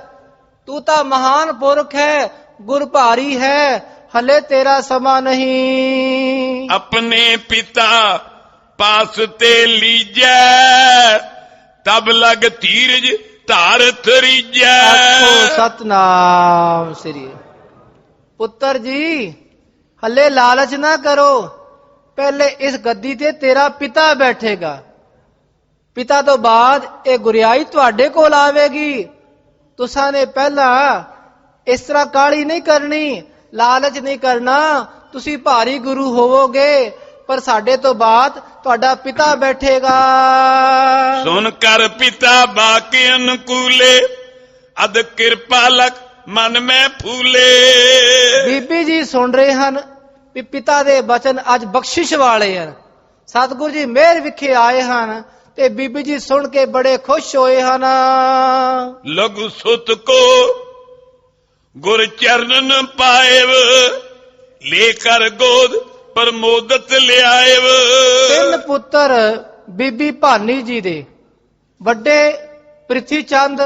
ਤੂੰ ਤਾਂ ਮਹਾਨ ਪੁਰਖ ਹੈ, ਗੁਰ ਭਾਰੀ ਹੈ, ਹਲੇ ਤੇਰਾ ਸਮਾਂ ਨਹੀਂ। ਆਪਣੇ ਪਿਤਾ ਪਾਸ ਤੇ ਲੀਜੈ, ਤਬ ਲਗ ਧੀਰਜ ਧਾਰ ਥਰੀਜੈ। ਆਖੋ ਸਤਨਾਮ ਸ੍ਰੀ। ਪੁੱਤਰ ਜੀ ਹੱਲੇ ਲਾਲਚ ਨਾ ਕਰੋ, ਪਹਿਲੇ ਇਸ ਗੱਦੀ ਤੇ ਤੇਰਾ ਪਿਤਾ ਬੈਠੇਗਾ, ਪਿਤਾ ਤੋਂ ਬਾਅਦ ਇਹ ਗੁਰਿਆਈ ਤੁਹਾਡੇ ਕੋਲ ਆਵੇਗੀ। ਤੁਸਾਂ ਨੇ ਪਹਿਲਾਂ ਇਸ ਤਰ੍ਹਾਂ ਕਾਹਲੀ ਨਹੀਂ ਕਰਨੀ, ਲਾਲਚ ਨਹੀਂ ਕਰਨਾ, ਤੁਸੀਂ ਭਾਰੀ ਗੁਰੂ ਹੋਵੋਗੇ, ਪਰ ਸਾਡੇ ਤੋਂ ਬਾਅਦ ਤੁਹਾਡਾ ਪਿਤਾ ਬੈਠੇਗਾ। ਸੁਨ ਕਰ ਪਿਤਾ ਬਾਕੇ ਅਨੁਕੂਲੇ, ਅਦ ਕਿਰਪਾਲਕ ਮਨ ਮੈਂ ਫੂਲੇ। ਬੀਬੀ ਜੀ ਸੁਣ ਰਹੇ ਹਨ ਵੀ ਪਿਤਾ ਦੇ ਬਚਨ ਅੱਜ ਬਖਸ਼ਿਸ਼ ਵਾਲੇ ਹਨ। ਸਤਿਗੁਰੂ ਜੀ ਮਿਹਰ ਵਿਖੇ ਆਏ ਹਨ ਤੇ ਬੀਬੀ ਜੀ ਸੁਣ ਕੇ ਬੜੇ ਖੁਸ਼ ਹੋਏ ਹਨ। ਲਘੂ ਸੁਤ ਕੋ ਗੁਰ ਚਰਨਨ ਪਾਇਵ, ਲੈ ਕਰ ਗੋਦ ਪ੍ਰਮੋਦਤ ਲਿਆਇਵ। ਤਿੰਨ ਪੁੱਤਰ ਬੀਬੀ ਭਾਨੀ ਜੀ ਦੇ, ਵੱਡੇ ਪ੍ਰਿਥੀ ਚੰਦ,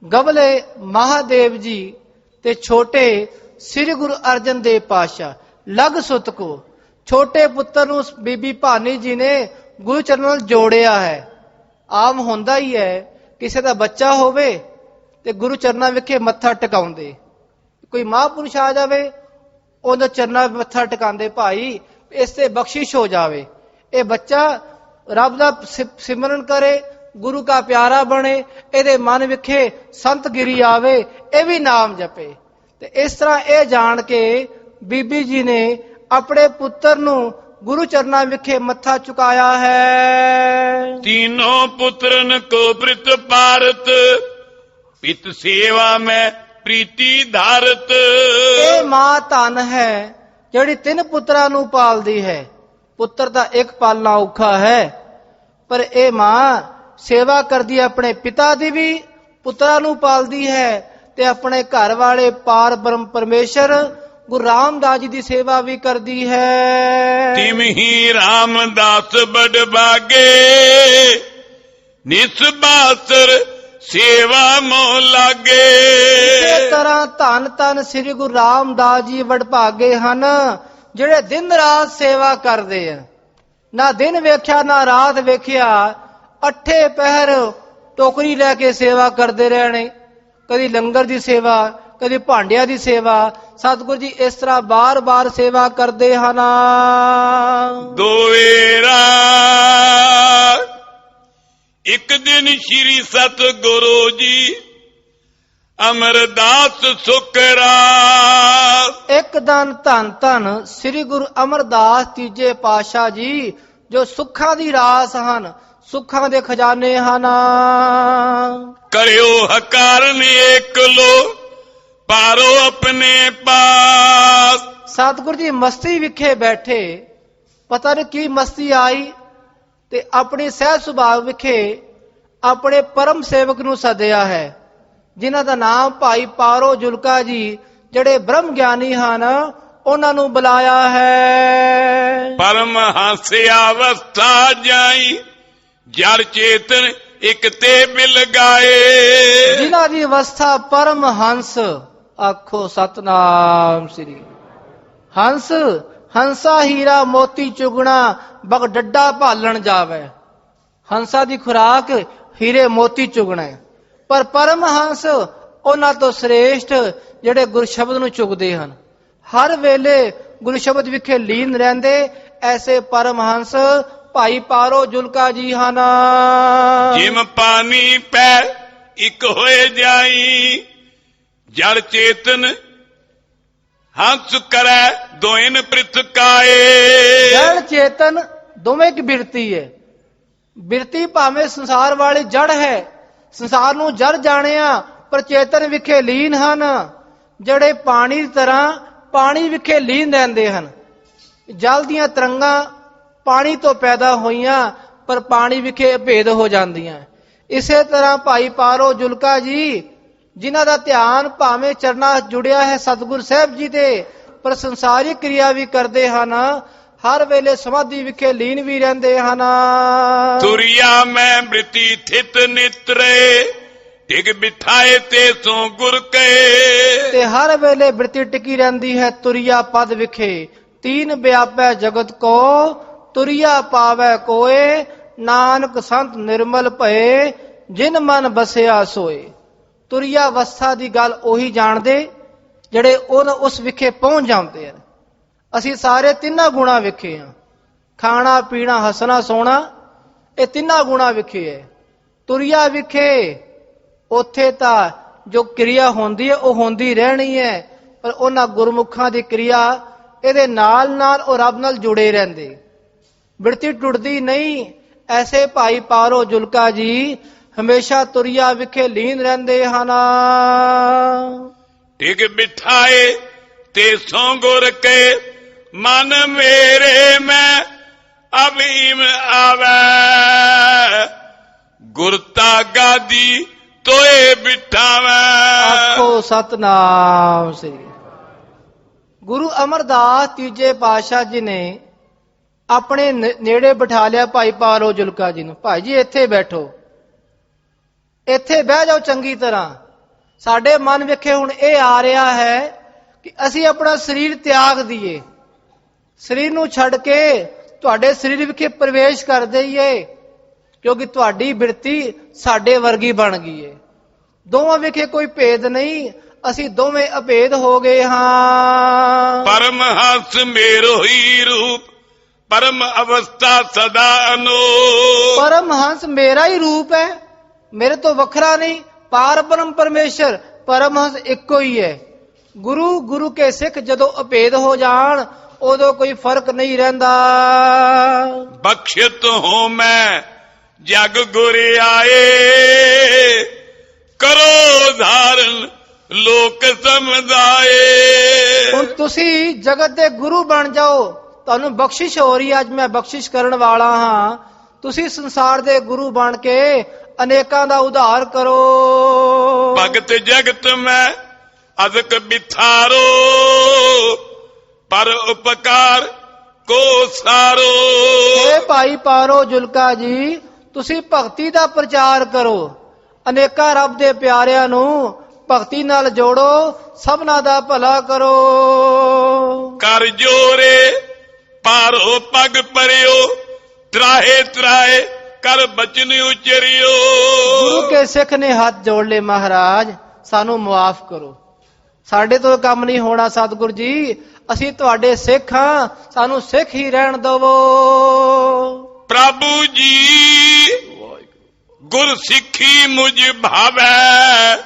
ਗਵਲੇ ਮਹਾਦੇਵ ਜੀ ਤੇ ਛੋਟੇ ਸ੍ਰੀ ਗੁਰੂ ਅਰਜਨ ਦੇਵ ਪਾਤਸ਼ਾਹ। ਲਗ ਸੁਤ ਕੋ ਛੋਟੇ ਪੁੱਤਰ ਨੂੰ ਬੀਬੀ ਭਾਨੀ ਜੀ ਨੇ ਗੁਰੂ ਚਰਨ ਨਾਲ ਜੋੜਿਆ ਹੈ। ਆਮ ਹੁੰਦਾ ਹੀ ਹੈ ਕਿਸੇ ਦਾ ਬੱਚਾ ਹੋਵੇ ਤੇ ਗੁਰੂ ਚਰਨਾਂ ਵਿਖੇ ਮੱਥਾ ਟਿਕਾਉਂਦੇ, ਕੋਈ ਮਹਾਂਪੁਰਸ਼ ਆ ਜਾਵੇ ਉਹਦੇ ਚਰਨਾਂ ਮੱਥਾ ਟਿਕਾਉਂਦੇ, ਭਾਈ ਇਸ ਤੇ ਬਖਸ਼ਿਸ਼ ਹੋ ਜਾਵੇ। ਇਹ ਬੱਚਾ ਰੱਬ ਦਾ ਸਿਮਰਨ ਕਰੇ, ਗੁਰੂ ਦਾ ਪਿਆਰਾ ਬਣੇ, ਇਹਦੇ ਮਨ ਵਿਖੇ ਸੰਤ ਗਿਰੀ ਆਵੇ, ਇਹ ਵੀ ਨਾਮ ਜਪੇ। ਤੇ ਇਸ ਤਰ੍ਹਾਂ ਇਹ ਜਾਣ ਕੇ ਬੀਬੀ ਜੀ ਨੇ ਆਪਣੇ ਪੁੱਤਰ ਨੂੰ ਗੁਰੂ ਚਰਨਾਂ ਵਿਖੇ ਮੱਥਾ ਚੁਕਾਇਆ ਹੈ। तीनों पुत्रन को प्रित भारत, पित सेवा में प्रीति धारत। ਇਹ ਮਾਂ ਧਨ ਹੈ ਜਿਹੜੀ ਤਿੰਨ ਪੁੱਤਰਾਂ ਨੂੰ ਪਾਲਦੀ ਹੈ। ਪੁੱਤਰ ਦਾ ਇੱਕ ਪਾਲਣਾ ਔਖਾ ਹੈ, ਪਰ ਇਹ ਮਾਂ ਸੇਵਾ ਕਰਦੀ ਹੈ ਆਪਣੇ ਪਿਤਾ ਦੀ ਵੀ, ਪੁੱਤਰਾਂ ਨੂੰ ਪਾਲਦੀ ਹੈ ਤੇ ਆਪਣੇ ਘਰ ਵਾਲੇ ਪਾਰ ਬ੍ਰਹਮ ਪਰਮੇਸ਼ਰ ਗੁਰੂ ਰਾਮਦਾਸ ਜੀ ਦੀ ਸੇਵਾ ਵੀ ਕਰਦੀ ਹੈ। तिम ही रामदास बड़ बागे, निस्बासर सेवा मोह लागे। ਇਸੇ ਤਰ੍ਹਾਂ ਧੰਨ ਧੰਨ ਸ੍ਰੀ ਗੁਰੂ ਰਾਮਦਾਸ ਜੀ ਵਡਭਾਗੇ ਹਨ ਜਿਹੜੇ ਦਿਨ ਰਾਤ ਸੇਵਾ ਕਰਦੇ ਆ। ਨਾ ਦਿਨ ਵੇਖਿਆ ਨਾ ਰਾਤ ਵੇਖਿਆ, ਅੱਠੇ ਪਹਿਰ ਟੋਕਰੀ ਲੈ ਕੇ ਸੇਵਾ ਕਰਦੇ ਰਹਿਣੇ, ਕਦੀ ਲੰਗਰ ਦੀ ਸੇਵਾ, ਕਦੀ ਭਾਂਡਿਆਂ ਦੀ ਸੇਵਾ। ਸਤਿਗੁਰੂ ਜੀ ਇਸ ਤਰ੍ਹਾਂ ਬਾਰ-ਬਾਰ ਸੇਵਾ ਕਰਦੇ ਹਨ। दोवेरा एक दिन श्री सतगुरु जी अमरदास सुकरा। ਇੱਕ ਦਿਨ ਧੰਨ ਧੰਨ ਸ੍ਰੀ ਗੁਰੂ ਅਮਰਦਾਸ ਤੀਜੇ ਪਾਤਸ਼ਾਹ ਜੀ ਜੋ ਸੁੱਖਾਂ ਦੀ ਰਾਸ ਹਨ, ਸੁੱਖਾਂ ਦੇ ਖਜ਼ਾਨੇ ਹਨ। करियो हकारन एक लो, पारो अपने पास। ਸਤਿਗੁਰੂ ਜੀ ਮਸਤੀ ਵਿਖੇ ਬੈਠੇ, ਪਤਾ ਨਹੀਂ ਕੀ ਮਸਤੀ ਆਈ ਤੇ ਆਪਣੀ ਸਹਿਜ ਸੁਭਾਅ ਵਿਖੇ ਆਪਣੇ ਪਰਮ ਸੇਵਕ ਨੂੰ ਸੱਦਿਆ ਹੈ, ਜਿਨ੍ਹਾਂ ਦਾ ਨਾਮ ਭਾਈ ਪਾਰੋ ਜੁਲਕਾ ਜੀ ਜਿਹੜੇ ਬ੍ਰਹਮ ਗਿਆਨੀ ਹਨ, ਉਹਨਾਂ ਨੂੰ ਬੁਲਾਇਆ ਹੈ। परमहंस अवस्था जाई, जड़ चेतन एक ते मिल गाए। ਜਿਨ੍ਹਾਂ ਦੀ ਅਵਸਥਾ ਪਰਮ ਹੰਸ, ਆਖੋ ਸਤਨਾਮ ਸ੍ਰੀ। ਹੰਸ ਹੰਸਾ ਹੀਰਾ ਮੋਤੀ ਚੁਗਣਾ, ਬਗ ਡੱਡਾ ਭਾਲਣ ਜਾਵੇ। ਹੰਸਾ ਦੀ ਖੁਰਾਕ ਹੀਰੇ ਮੋਤੀ ਚੁਗਣਾ ਹੈ, ਪਰ ਪਰਮ ਹੰਸ ਉਹਨਾਂ ਤੋਂ ਸ੍ਰੇਸ਼ਟ ਜਿਹੜੇ ਗੁਰ ਸ਼ਬਦ ਨੂੰ ਚੁਗਦੇ ਹਨ, ਹਰ ਵੇਲੇ ਗੁਰੂ ਸ਼ਬਦ ਵਿਖੇ ਲੀਨ ਰਹਿੰਦੇ, ਐਸੇ ਪਰਮ ਹੰਸ ਭਾਈ ਪਾਰੋ ਜੁਲਕਾ ਜੀ ਹਨ। जिम पानी पै एक होए जाई, जड़ चेतन हंस करे दोइन पृथकाए। ਜੜ ਚੇਤਨ ਦੋਵੇਂ ਕੀ ਬਿਰਤੀ ਹੈ। ਬਿਰਤੀ ਭਾਵੇਂ ਸੰਸਾਰ ਵਾਲੀ ਜੜ ਹੈ, ਸੰਸਾਰ ਨੂੰ ਜੜ ਜਾਣਿਆ, ਪਰ ਚੇਤਨ ਵਿਖੇ ਲੀਨ ਹਨ, ਜਿਹੜੇ ਪਾਣੀ ਦੀ ਤਰ੍ਹਾਂ ਪਾਣੀ ਵਿਖੇ ਲੀਨ ਰਹਿੰਦੇ ਹਨ। ਜਲ ਦੀਆਂ ਤਰੰਗਾਂ ਪਾਣੀ ਤੋਂ ਪੈਦਾ ਹੋਈਆਂ, ਪਰ ਪਾਣੀ ਵਿਖੇ ਅਭੇਦ ਹੋ ਜਾਂਦੀਆਂ। ਇਸੇ ਤਰ੍ਹਾਂ ਭਾਈ ਪਾਰੋ ਜੁਲਕਾ ਜੀ, ਜਿਨ੍ਹਾਂ ਦਾ ਧਿਆਨ ਭਾਵੇਂ ਚਰਨਾਂ ਜੁੜਿਆ ਹੈ ਸਤਿਗੁਰ ਸਾਹਿਬ ਜੀ ਦੇ, ਪਰ ਸੰਸਾਰਿਕ ਕਿਰਿਆ ਵੀ ਕਰਦੇ ਹਨ, ਹਰ ਵੇਲੇ ਸਮਾਧੀ ਵਿਖੇ ਲੀਨ ਵੀ ਰਹਿੰਦੇ ਹਨ। तुरिया में मृति थित नित्रे, टिक बिठाए ते सो गुर कहे। ਤੇ ਹਰ ਵੇਲੇ ਬਿਰਤੀ ਟਿਕੀ ਰਹਿੰਦੀ ਹੈ ਤੁਰਿਆ ਪਦ ਵਿਖੇ। ਤੀਨ ਵਿਆਪੈ ਜਗਤ ਕੋ, ਤੁਰਿਆ ਪਾਵੈ ਕੋਏ, ਨਾਨਕ ਸੰਤ ਨਿਰਮਲ ਭਏ, ਜਿਨ ਮਨ ਬਸਿਆ ਸੋਏ। ਤੁਰਿਆ ਅਵਸਥਾ ਦੀ ਗੱਲ ਉਹੀ ਜਾਣਦੇ ਜਿਹੜੇ ਉਸ ਵਿਖੇ ਪਹੁੰਚ ਜਾਂਦੇ ਹਨ। ਅਸੀਂ ਸਾਰੇ ਤਿੰਨਾਂ ਗੁਣਾ ਵਿਖੇ ਹਾਂ, ਖਾਣਾ ਪੀਣਾ ਹੱਸਣਾ ਸੋਣਾ, ਇਹ ਤਿੰਨਾਂ ਗੁਣਾ ਵਿਖੇ ਹੈ। ਤੁਰਿਆ ਵਿਖੇ ਉੱਥੇ ਤਾਂ ਜੋ ਕਿਰਿਆ ਹੁੰਦੀ ਹੈ ਉਹ ਹੁੰਦੀ ਰਹਿਣੀ ਹੈ, ਪਰ ਉਹਨਾਂ ਗੁਰਮੁਖਾਂ ਦੀ ਕਿਰਿਆ ਇਹਦੇ ਨਾਲ ਨਾਲ ਉਹ ਰੱਬ ਨਾਲ ਜੁੜੇ ਰਹਿੰਦੇ, ਬਿਰਤੀ ਟੁੱਟਦੀ ਨਹੀਂ। ਐਸੇ ਭਾਈ ਪਾਰੋ ਜੁਲਕਾ ਜੀ ਹਮੇਸ਼ਾ ਤੁਰਿਆ ਵਿਖੇ ਲੀਨ ਰਹਿੰਦੇ ਹਨ। ਟਿਕ ਬਿਠਾਏ ਤੇ ਸੋ ਗੁਰ ਕੇ ਮਨ ਮੇਰੇ ਮੈਂ ਅਭੀਮ ਆਵੈ, ਗੁਰ ਤਾਗਾ ਦੀ ਤੋਏ ਬਿਠਾਵੈ। ਆਖੋ ਸਤਨਾਮ ਸ੍ਰੀ। ਗੁਰੂ ਅਮਰਦਾਸ ਤੀਜੇ ਪਾਤਸ਼ਾਹ ਜੀ ਨੇ ਆਪਣੇ ਨੇੜੇ ਬਿਠਾ ਲਿਆ ਭਾਈ ਪਾਰੋ ਜੁਲਕਾ ਜੀ ਨੂੰ। ਭਾਈ ਜੀ ਇੱਥੇ ਬੈਠੋ, ਇੱਥੇ ਬਹਿ ਜਾਓ ਚੰਗੀ ਤਰ੍ਹਾਂ। ਸਾਡੇ ਮਨ ਵਿਖੇ ਹੁਣ ਇਹ ਆ ਰਿਹਾ ਹੈ ਕਿ ਅਸੀਂ ਆਪਣਾ ਸਰੀਰ ਤਿਆਗ ਦਈਏ, ਸਰੀਰ ਨੂੰ ਛੱਡ ਕੇ ਤੁਹਾਡੇ ਸਰੀਰ ਵਿਖੇ ਪ੍ਰਵੇਸ਼ ਕਰ ਦਈਏ, ਕਿਉਂਕਿ ਤੁਹਾਡੀ ਬਿਰਤੀ ਸਾਡੇ ਵਰਗੀ ਬਣ ਗਈ ਹੈ। ਦੋਵਾਂ ਵਿਖੇ ਕੋਈ ਭੇਦ ਨਹੀਂ, ਅਸੀਂ ਦੋਵੇਂ ਅਭੇਦ ਹੋ ਗਏ ਹਾਂ। ਪਰਮ ਹੰਸ ਮੇਰੋ ਹੀ ਰੂਪ ਪਰਮ ਅਵਸਥਾ ਸਦਾ ਅਨੋਪ। ਪਰਮ ਹੰਸ ਮੇਰਾ ਹੀ ਰੂਪ ਹੈ, ਮੇਰੇ ਤੋਂ ਵੱਖਰਾ ਨਹੀਂ। ਪਾਰ ਬ੍ਰਹਮ ਪਰਮੇਸ਼ਰ ਪਰਮ ਹੰਸ ਇੱਕੋ ਹੀ ਹੈ। ਗੁਰੂ ਗੁਰੂ ਕੇ ਸਿੱਖ ਜਦੋਂ ਅਭੇਦ ਹੋ ਜਾਣ ਉਦੋਂ ਕੋਈ ਫਰਕ ਨਹੀਂ ਰਹਿੰਦਾ। ਬਖਸ਼ਿਤ ਹੋ ਮੈਂ ਜਗ ਗੁਰ ਆਏ, ਕਰੋ ਧਾਰਨ ਲੋਕ ਸਮਝਾਏ। ਹੁਣ ਤੁਸੀਂ ਜਗਤ ਦੇ ਗੁਰੂ ਬਣ ਜਾਓ, ਤੁਹਾਨੂੰ ਬਖਸ਼ਿਸ਼ ਹੋ ਰਹੀ ਹੈ। ਅੱਜ ਮੈਂ ਬਖਸ਼ਿਸ਼ ਕਰਨ ਵਾਲਾ ਹਾਂ। ਤੁਸੀਂ ਸੰਸਾਰ ਦੇ ਗੁਰੂ ਬਣ ਕੇ ਅਨੇਕਾਂ ਦਾ ਉਧਾਰ ਕਰੋ। ਭਗਤ ਜਗਤ ਮੈਂ ਅਦਕ ਬਿਥਾਰੋ, ਪਰ ਉਪਕਾਰ ਕੋ ਸਾਰੋ। ਇਹ ਭਾਈ ਪਾਰੋ ਜੁਲਕਾ ਜੀ ਤੁਸੀਂ ਭਗਤੀ ਦਾ ਪ੍ਰਚਾਰ ਕਰੋ, ਅਨੇਕਾਂ ਰੱਬ ਦੇ ਪਿਆਰਿਆਂ ਨੂੰ ਭਗਤੀ ਨਾਲ ਜੋੜੋ, ਸਭਨਾ ਦਾ ਭਲਾ ਕਰੋ। ਕਰ ਜੋਰੇ ਪਾਰੋ ਪਗ ਪਰਿਓ, ਤਰਾਹੇ ਤਰਾਹੇ ਕਰ ਬਚਨ ਉਚਰਿਓ। ਗੁਰੂ ਕੇ ਸਿੱਖ ਨੇ ਹੱਥ ਜੋੜ ਲਏ, ਮਹਾਰਾਜ ਸਾਨੂੰ ਮੁਆਫ ਕਰੋ, ਸਾਡੇ ਤੋਂ ਕੰਮ ਨਹੀਂ ਹੋਣਾ। ਸਤਿਗੁਰੂ ਜੀ ਅਸੀਂ ਤੁਹਾਡੇ ਸਿੱਖ ਹਾਂ, ਸਾਨੂੰ ਸਿੱਖ ਹੀ ਰਹਿਣ ਦੇਵੋ। ਪ੍ਰਭੂ ਜੀ ਗੁਰ ਸਿੱਖੀ ਮੁਝ ਭਾਵੈ,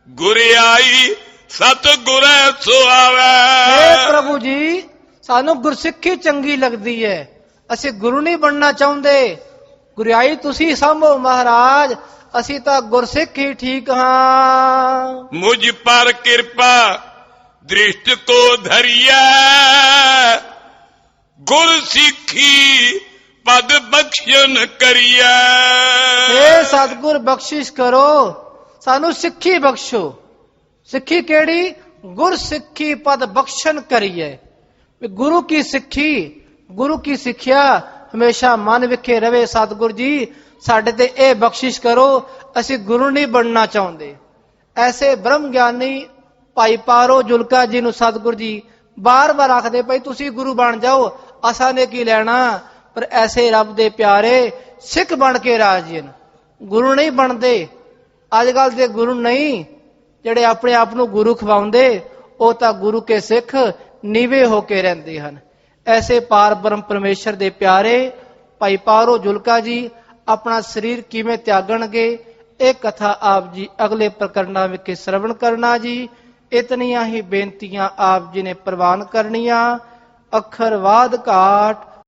ਗੁਰ ਆਈ ਸਤ ਗੁਰੈ ਸੁਆਵੈ। हे ਪ੍ਰਭੂ ਜੀ ਸਾਨੂੰ ਗੁਰਸਿੱਖੀ ਚੰਗੀ ਲੱਗਦੀ ਹੈ, ਅਸੀਂ ਗੁਰੂ ਨਹੀਂ ਬਣਨਾ ਚਾਹੁੰਦੇ। ਗੁਰਿਆਈ ਤੁਸੀਂ ਸੰਭੋ ਮਹਾਰਾਜ, ਅਸੀਂ ਤਾਂ ਗੁਰਸਿੱਖ ਹੀ ਠੀਕ ਹਾਂ। ਮੁਝ ਪਰ ਕਿਰਪਾ ਦ੍ਰਿਸ਼ਟ ਕੋ ਧਰਿਐ, ਗੁਰ ਸਿੱਖੀ ਪਦ ਬਖਸ਼ਣ ਕਰੀਐ। हे ਸਤਿਗੁਰ ਬਖਸ਼ਿਸ਼ ਕਰੋ, ਸਾਨੂੰ ਸਿੱਖੀ ਬਖਸ਼ੋ। ਸਿੱਖੀ ਕਿਹੜੀ? ਗੁਰ ਸਿੱਖੀ ਪਦ ਬਖਸ਼ਣ ਕਰੀਏ। ਗੁਰੂ ਕੀ ਸਿੱਖੀ, ਗੁਰੂ ਕੀ ਸਿੱਖਿਆ ਹਮੇਸ਼ਾ ਮਨ ਵਿਖੇ ਰਵੇ। ਸਤਿਗੁਰ ਜੀ ਸਾਡੇ ਤੇ ਇਹ ਬਖਸ਼ਿਸ਼ ਕਰੋ, ਅਸੀਂ ਗੁਰੂ ਨਹੀਂ ਬਣਨਾ ਚਾਹੁੰਦੇ। ਐਸੇ ਬ੍ਰਹਮ ਗਿਆਨੀ ਭਾਈ ਪਾਰੋ ਜੁਲਕਾ ਜੀ ਨੂੰ ਸਤਿਗੁਰ ਜੀ ਬਾਰ-ਬਾਰ ਆਖਦੇ ਭਾਈ ਤੁਸੀਂ ਗੁਰੂ ਬਣ ਜਾਓ, ਅਸਾਂ ਨੇ ਕੀ ਲੈਣਾ। ਪਰ ਐਸੇ ਰੱਬ ਦੇ ਪਿਆਰੇ ਸਿੱਖ ਬਣ ਕੇ ਰਾਜੀ ਹਨ, ਗੁਰੂ ਨਹੀਂ ਬਣਦੇ। ਅੱਜ ਕੱਲ ਦੇ ਗੁਰੂ ਨਹੀਂ, ਜਿਹੜੇ ਆਪਣੇ ਆਪ ਨੂੰ ਗੁਰੂ ਖਵਾਉਂਦੇ, ਉਹ ਤਾਂ ਗੁਰੂ ਕੇ ਸਿੱਖ ਨੀਵੇਂ ਹੋ ਕੇ ਰਹਿੰਦੇ ਹਨ। ਐਸੇ ਪਾਰ ਬ੍ਰਹਮ ਪਰਮੇਸ਼ਰ ਦੇ ਪਿਆਰੇ ਭਾਈ ਪਾਰੋ ਜੁਲਕਾ ਜੀ ਆਪਣਾ ਸਰੀਰ ਕਿਵੇਂ ਤਿਆਗਣਗੇ, ਇਹ ਕਥਾ ਆਪ ਜੀ ਅਗਲੇ ਪ੍ਰਕਰਣਾਂ ਵਿੱਚ ਸ਼ਰਵਣ ਕਰਨਾ ਜੀ। ਇਤਨੀਆਂ ਹੀ ਬੇਨਤੀਆਂ ਆਪ ਜੀ ਨੇ ਪ੍ਰਵਾਨ ਕਰਨੀਆਂ। ਅੱਖਰ ਵਾਦ ਘਾਟ